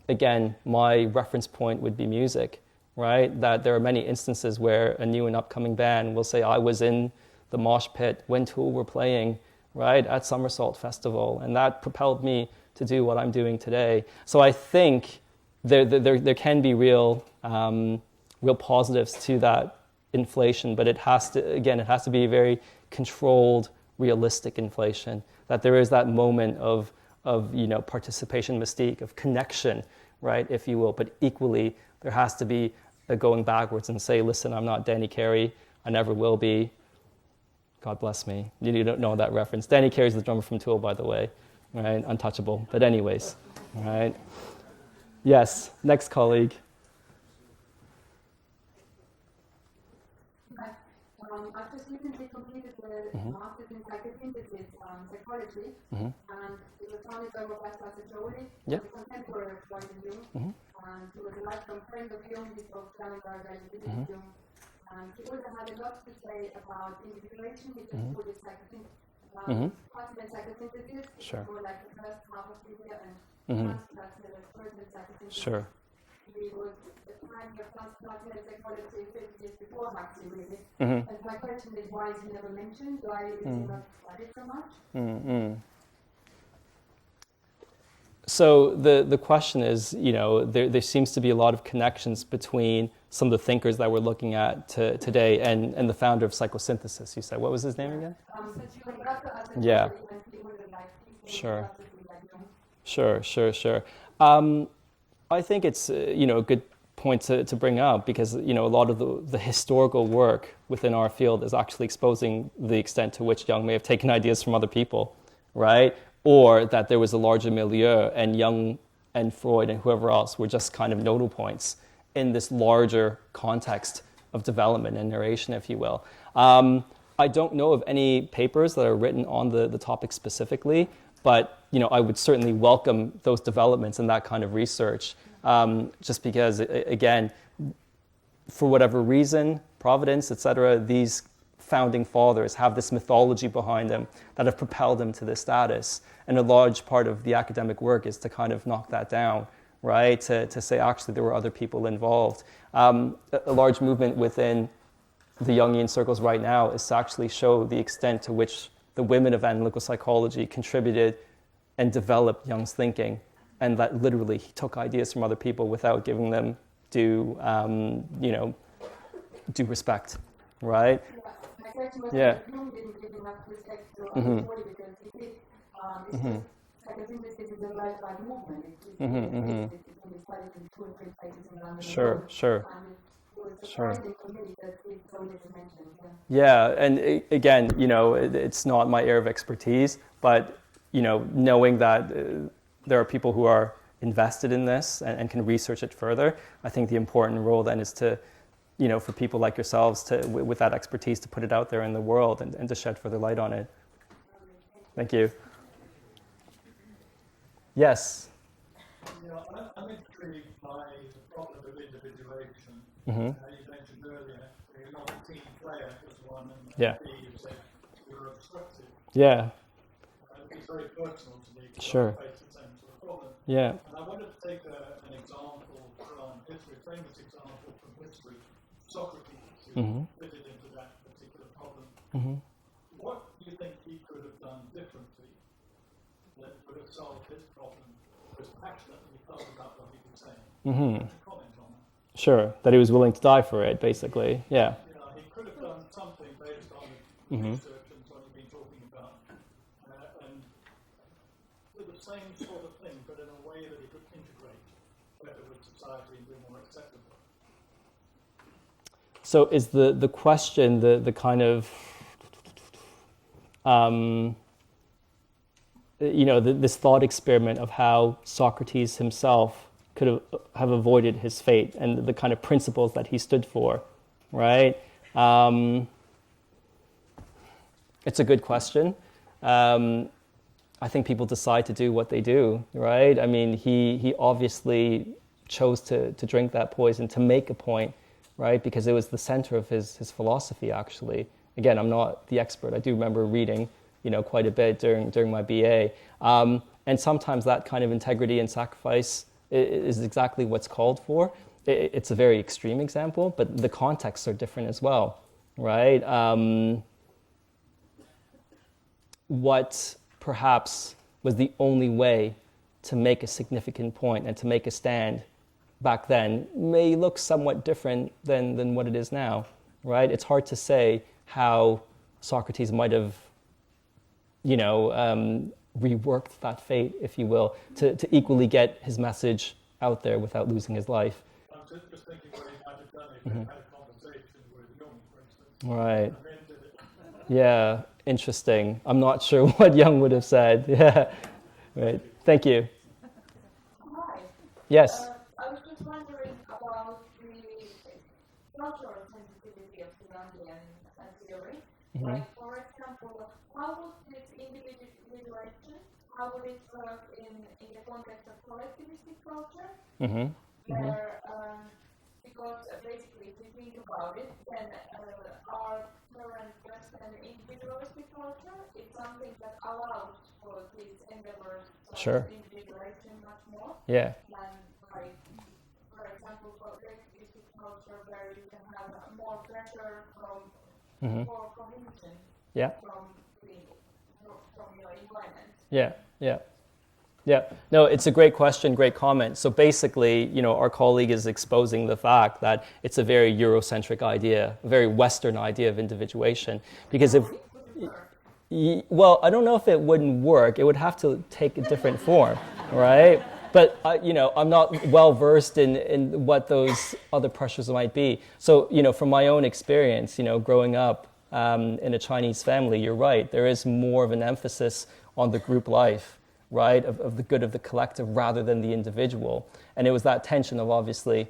Speaker 1: Again, my reference point would be music, right? That there are many instances where a new and upcoming band will say, I was in the mosh pit when Tool were playing, right, at Somersault Festival, and that propelled me to do what I'm doing today. So I think there can be real positives to that inflation, but it has to be very controlled, realistic inflation. That there is that moment of participation mystique, of connection, right, if you will. But equally, there has to be a going backwards and say, listen, I'm not Danny Carey, I never will be. God bless me. You don't know that reference. Danny Carey's the drummer from Tool, by the way, right? Untouchable. But anyways, right? Yes, next colleague.
Speaker 6: I've just recently completed the master's in psychosynthesis psychology, and it was founded by Professor Jolie, a contemporary of Freud and Jung, and he was a lifelong friend of Jung, he spoke Sternberg and Jung. He also had a lot to say about individuation, which is called psychosynthesis. Culminates psychosynthesis,
Speaker 1: Sure.
Speaker 6: more like the first half of the year, and transpersonal psychosynthesis.
Speaker 1: Sure.
Speaker 6: He was the pioneer of transpersonal psychology 50 years before Huxley, really. And my question is, why is he never mentioned? Why is he not studied so much?
Speaker 1: So the question is, there seems to be a lot of connections between some of the thinkers that we're looking at today and the founder of psychosynthesis. You said, what was his name again? Yeah. Sure. Sure. I think it's a good point to bring up, because a lot of the historical work within our field is actually exposing the extent to which Jung may have taken ideas from other people, right? Or that there was a larger milieu, and Jung and Freud and whoever else were just kind of nodal points in this larger context of development and narration, if you will. I don't know of any papers that are written on the topic specifically, but I would certainly welcome those developments and that kind of research, just because, again, for whatever reason, Providence, etc., these founding fathers have this mythology behind them that have propelled them to this status. And a large part of the academic work is to kind of knock that down, right? To say, actually, there were other people involved. A large movement within the Jungian circles right now is to actually show the extent to which the women of analytical psychology contributed and developed Jung's thinking, and that literally he took ideas from other people without giving them due respect, right?
Speaker 6: My question was
Speaker 1: Yeah.
Speaker 6: that Jung didn't give enough respect to Freud, because he did. Psychosynthesis is a lifelike movement. It's can be studied in 2 or 3 places around the world.
Speaker 1: Sure.
Speaker 6: And it was surprising to me that it's so little mentioned.
Speaker 1: Yeah, and again, it's not my area of expertise, but knowing that there are people who are invested in this and can research it further, I think the important role then is to, for people like yourselves with that expertise, to put it out there in the world and to shed further light on it. Thank you. Yes.
Speaker 7: I'm intrigued by the problem of individuation. You mentioned earlier, you're not a team player as one, and you said you're obstructive.
Speaker 1: Yeah.
Speaker 7: It's very personal to me, because
Speaker 1: Sure.
Speaker 7: I face the same sort of problem.
Speaker 1: Yeah.
Speaker 7: And I wanted to take an example from history, a famous example from history, Socrates, who fitted into that particular problem. What do you think he could have done differently that would have solved his problem? Because passionately he felt about what he was saying. Comment on that.
Speaker 1: Sure, that he was willing to die for it, basically. Yeah.
Speaker 7: You know, he could have done something based on the research and what he'd been talking about, and do the same sort of thing, but in a way that he could integrate better with society and be more accessible.
Speaker 1: So is the question the kind of this thought experiment of how Socrates himself could have avoided his fate and the kind of principles that he stood for, right? It's a good question. I think people decide to do what they do, right? I mean, he obviously chose to drink that poison to make a point, right? Because it was the center of his philosophy, actually. Again, I'm not the expert. I do remember reading, quite a bit during my BA. And sometimes that kind of integrity and sacrifice is exactly what's called for. It's a very extreme example, but the contexts are different as well, right? What perhaps was the only way to make a significant point and to make a stand back then may look somewhat different than what it is now, right? It's hard to say how Socrates might have, reworked that fate, if you will, to equally get his message out there without losing his life.
Speaker 7: I'm just thinking what he might have done if he had a conversation with Jung, for instance.
Speaker 1: Right.
Speaker 7: And then did it.
Speaker 1: Yeah, interesting. I'm not sure what Jung would have said. Yeah. Right. Thank you.
Speaker 6: Hi.
Speaker 1: Yes.
Speaker 6: I was just wondering about the cultural sensitivity of the Jungian theory. Like, for example, how would this individuation, how would it work in the context of collectivistic culture? Where, because basically, if you think about it, then our current Western individualistic culture is something that allows for this endeavour
Speaker 1: Sure.
Speaker 6: individuation much more.
Speaker 1: Yeah.
Speaker 6: Than, like, for example, collectivistic culture where you can have more pressure for cohesion
Speaker 1: Yeah.
Speaker 6: from your environment.
Speaker 1: Yeah. Yeah. Yeah, no, it's a great question, great comment. So basically, our colleague is exposing the fact that it's a very Eurocentric idea, a very Western idea of individuation. Because well, I don't know if it wouldn't work. It would have to take a different form, right? But, I'm not well versed in what those other pressures might be. So, from my own experience, growing up in a Chinese family, you're right, there is more of an emphasis on the group life, right, of the good of the collective rather than the individual. And it was that tension of obviously,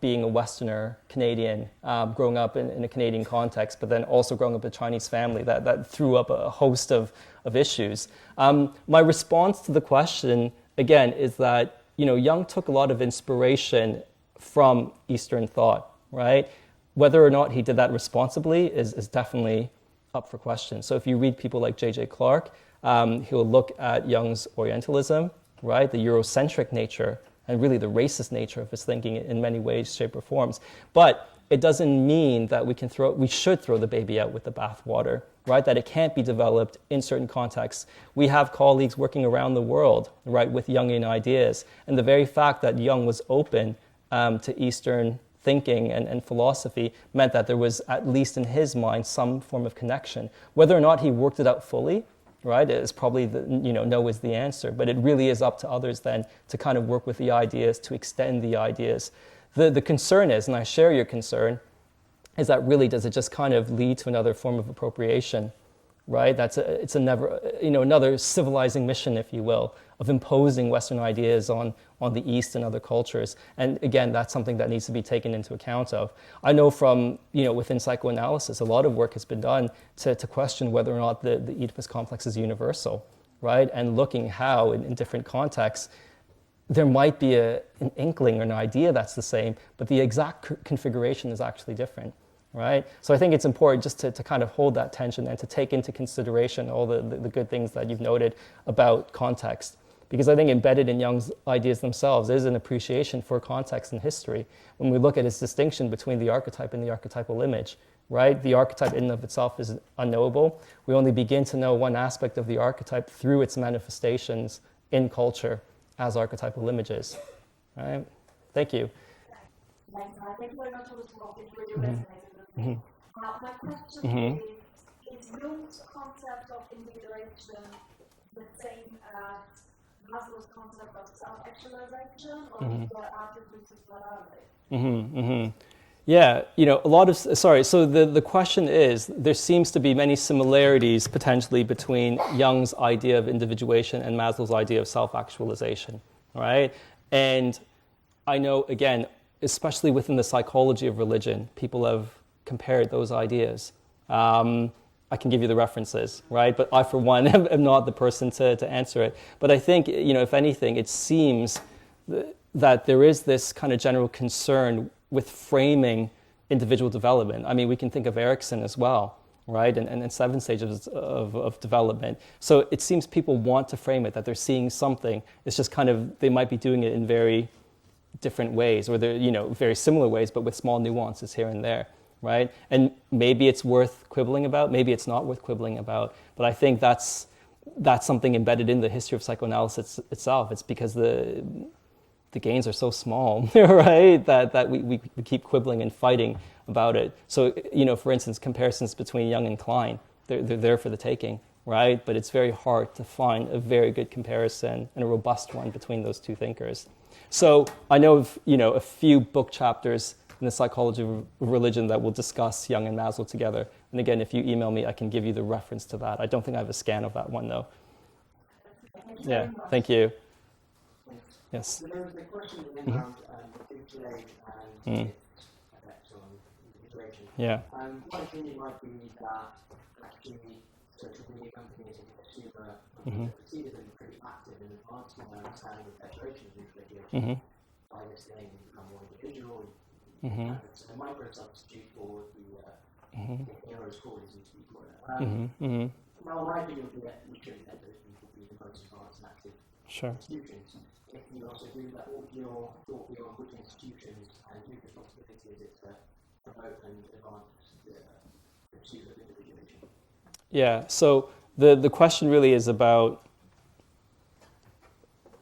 Speaker 1: being a Westerner, Canadian, growing up in a Canadian context, but then also growing up in a Chinese family that threw up a host of issues. My response to the question, again, is that, Jung took a lot of inspiration from Eastern thought, right? Whether or not he did that responsibly is definitely up for question. So if you read people like J.J. Clark, he'll look at Jung's Orientalism, right, the Eurocentric nature, and really the racist nature of his thinking in many ways, shape, or forms. But it doesn't mean that we should throw the baby out with the bathwater, right, that it can't be developed in certain contexts. We have colleagues working around the world, right, with Jungian ideas. And the very fact that Jung was open to Eastern thinking and philosophy meant that there was, at least in his mind, some form of connection. Whether or not he worked it out fully, right, is probably no is the answer, but it really is up to others then to kind of work with the ideas, to extend the ideas. The concern is, and I share your concern, is that really does it just kind of lead to another form of appropriation, right? It's another civilizing mission, if you will, of imposing Western ideas on the East and other cultures. And again, that's something that needs to be taken into account of. I know from, within psychoanalysis, a lot of work has been done to question whether or not the Oedipus complex is universal, right? And looking how, in different contexts, there might be an inkling or an idea that's the same, but the exact configuration is actually different, right? So I think it's important just to kind of hold that tension and to take into consideration all the good things that you've noted about context. Because I think embedded in Jung's ideas themselves is an appreciation for context and history. When we look at his distinction between the archetype and the archetypal image, right? The archetype in and of itself is unknowable. We only begin to know one aspect of the archetype through its manifestations in culture as archetypal images, right? Thank you.
Speaker 4: next time. Thank you very much for the talk. It really resonated with me. My question is Jung's concept of individuation the same as Maslow's concept of self-actualization, or is there attributes as well, are they?
Speaker 1: Yeah, a lot of, so the question is, there seems to be many similarities potentially between Jung's idea of individuation and Maslow's idea of self-actualization, right? And I know, again, especially within the psychology of religion, people have compared those ideas. I can give you the references, right? But I, for one, am not the person to answer it. But I think, if anything, it seems that there is this kind of general concern with framing individual development. I mean, we can think of Erikson as well, right? And 7 stages of development. So it seems people want to frame it, that they're seeing something. It's just kind of, they might be doing it in very different ways, or they're, very similar ways, but with small nuances here and there, right? And maybe it's worth quibbling about, maybe it's not worth quibbling about, but I think that's something embedded in the history of psychoanalysis itself. It's because the gains are so small, right? That we keep quibbling and fighting about it. So, for instance, comparisons between Jung and Klein, they're there for the taking, right? But it's very hard to find a very good comparison and a robust one between those two thinkers. So I know of, a few book chapters in the psychology of religion that will discuss Jung and Maslow together. And again, if you email me, I can give you the reference to that. I don't think I have a scan of that one, though. Yeah, thank you. Yes.
Speaker 8: So there was a question around individuation and its effect on individuation.
Speaker 1: Yeah.
Speaker 8: My opinion might be that actually social media companies and consumer companies have proceeded and pretty active in advancing their understanding of federation of individuation. By this thing, you become more individual. It's a micro substitute for the heroes called, as you speak for it. Now, my opinion would be that we shouldn't let those people be the most advanced and active institutions. If you also agree that all your thought beyond which institutions and whose responsibility is it to promote and advance the pursuit of individuation?
Speaker 1: Yeah, so the question really is about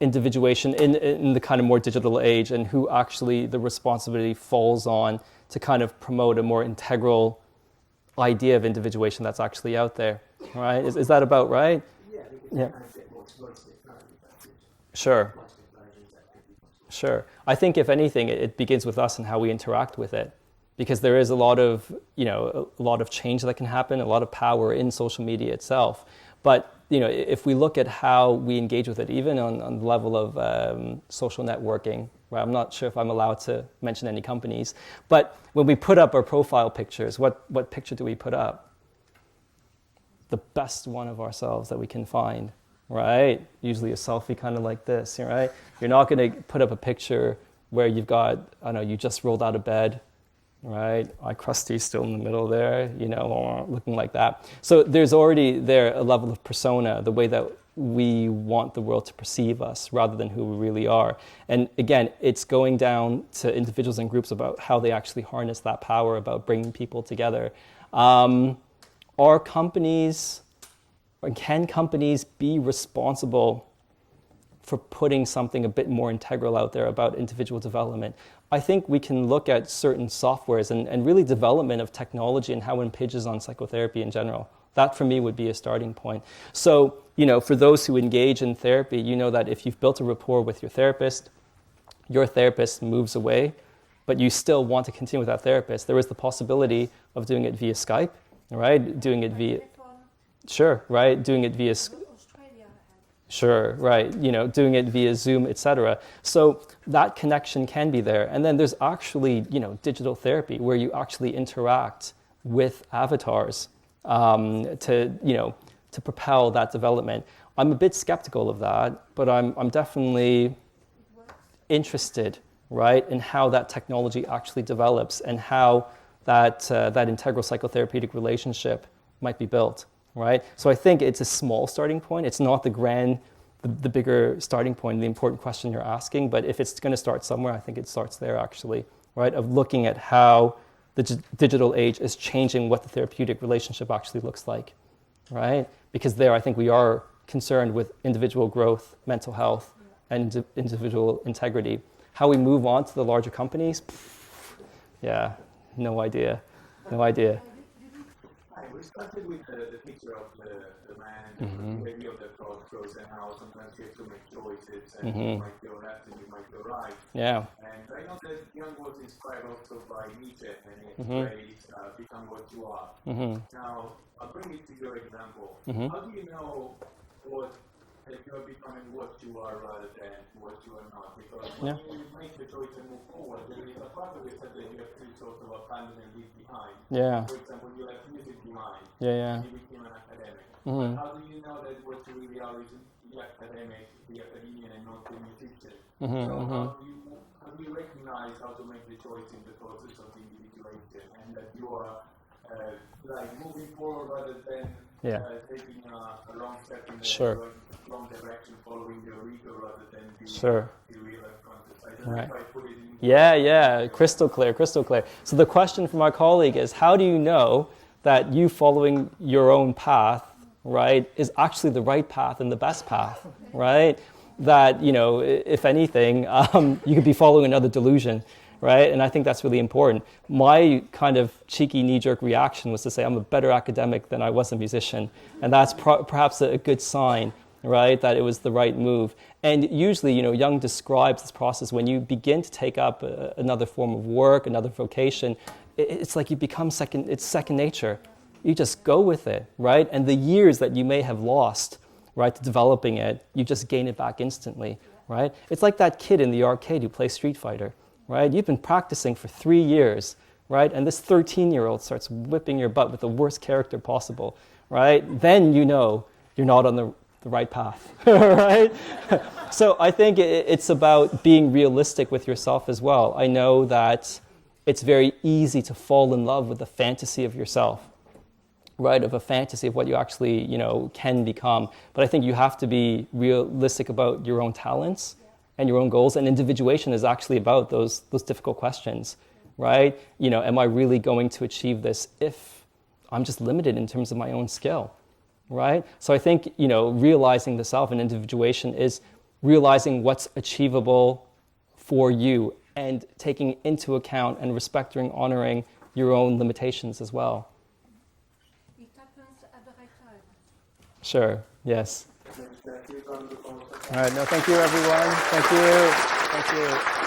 Speaker 1: individuation in the kind of more digital age, and who actually the responsibility falls on to kind of promote a more integral idea of individuation that's actually out there, right? Is that about right? Yeah. Sure. Sure. I think if anything, it begins with us and how we interact with it, because there is a lot of, a lot of change that can happen, a lot of power in social media itself. But, if we look at how we engage with it, even on the level of social networking, right? I'm not sure if I'm allowed to mention any companies, but when we put up our profile pictures, what picture do we put up? The best one of ourselves that we can find. Right? Usually a selfie kind of like this, right? You're not going to put up a picture where you've got, you just rolled out of bed, right? Eye crusty still in the middle there, looking like that. So there's already there a level of persona, the way that we want the world to perceive us rather than who we really are. And again, it's going down to individuals and groups about how they actually harness that power, about bringing people together. Are companies... Or can companies be responsible for putting something a bit more integral out there about individual development? I think we can look at certain softwares and really development of technology and how it impinges on psychotherapy in general. That, for me, would be a starting point. So, for those who engage in therapy, that if you've built a rapport with your therapist moves away, but you still want to continue with that therapist, there is the possibility of doing it via Skype, right? Doing it via... Sure, right? Doing it via...
Speaker 4: Australia.
Speaker 1: Sure, right. Doing it via Zoom, etc. So that connection can be there. And then there's actually, digital therapy where you actually interact with avatars to propel that development. I'm a bit skeptical of that, but I'm definitely interested, right, in how that technology actually develops and how that integral psychotherapeutic relationship might be built. Right? So I think it's a small starting point. It's not the bigger starting point, the important question you're asking, but if it's going to start somewhere, I think it starts there actually, right? Of looking at how the digital age is changing what the therapeutic relationship actually looks like, right? Because there I think we are concerned with individual growth, mental health, and individual integrity. How we move on to the larger companies, Yeah, no idea. No idea.
Speaker 9: Hi, we started with the picture of the man and the idea of the crossroads and how sometimes you have to make choices and you might go left and you might go right.
Speaker 1: Yeah.
Speaker 9: And I know that Jung was inspired also by Nietzsche and his phrase, become what you are. Now, I'll bring it to your example. How do you know that you're becoming what you are rather than what you are not? Because when you make the choice and move forward, there is a part of it that you have to sort of abandon and leave behind.
Speaker 1: Yeah.
Speaker 9: For example, you left music behind.
Speaker 1: Yeah.
Speaker 9: And you became an academic. But how do you know that what you really are is the academic, the academician, and not the musician? So how do you recognize how to make the choice in the process of the individuation, and that you are like moving forward rather than taking a long step in the wrong direction, following your ego rather than the real concept? I don't know if I put it in.
Speaker 1: Yeah, crystal clear. So the question from our colleague is, how do you know that you following your own path, right, is actually the right path and the best path, right? That, you know, if anything, you could be following another delusion, right? And I think that's really important. My kind of cheeky knee-jerk reaction was to say I'm a better academic than I was a musician. And that's perhaps a good sign, right, that it was the right move. And usually, you know, Jung describes this process when you begin to take up another form of work, another vocation, it's like you become second nature. You just go with it, right? And the years that you may have lost, right, to developing it, you just gain it back instantly, right? It's like that kid in the arcade who plays Street Fighter, right? You've been practicing for 3 years, right? And this 13-year-old starts whipping your butt with the worst character possible, right? Then you know you're not on the right path, right? So I think it's about being realistic with yourself as well. I know that it's very easy to fall in love with the fantasy of yourself, right, of a fantasy of what you actually, you know, can become. But I think you have to be realistic about your own talents and your own goals. And individuation is actually about those difficult questions, right? You know, am I really going to achieve this if I'm just limited in terms of my own skill, right? So I think, you know, realizing the self and individuation is realizing what's achievable for you and taking into account and respecting, honoring your own limitations as well.
Speaker 6: It happens at the right time.
Speaker 1: Sure, yes. All right, no, thank you, everyone. Thank you.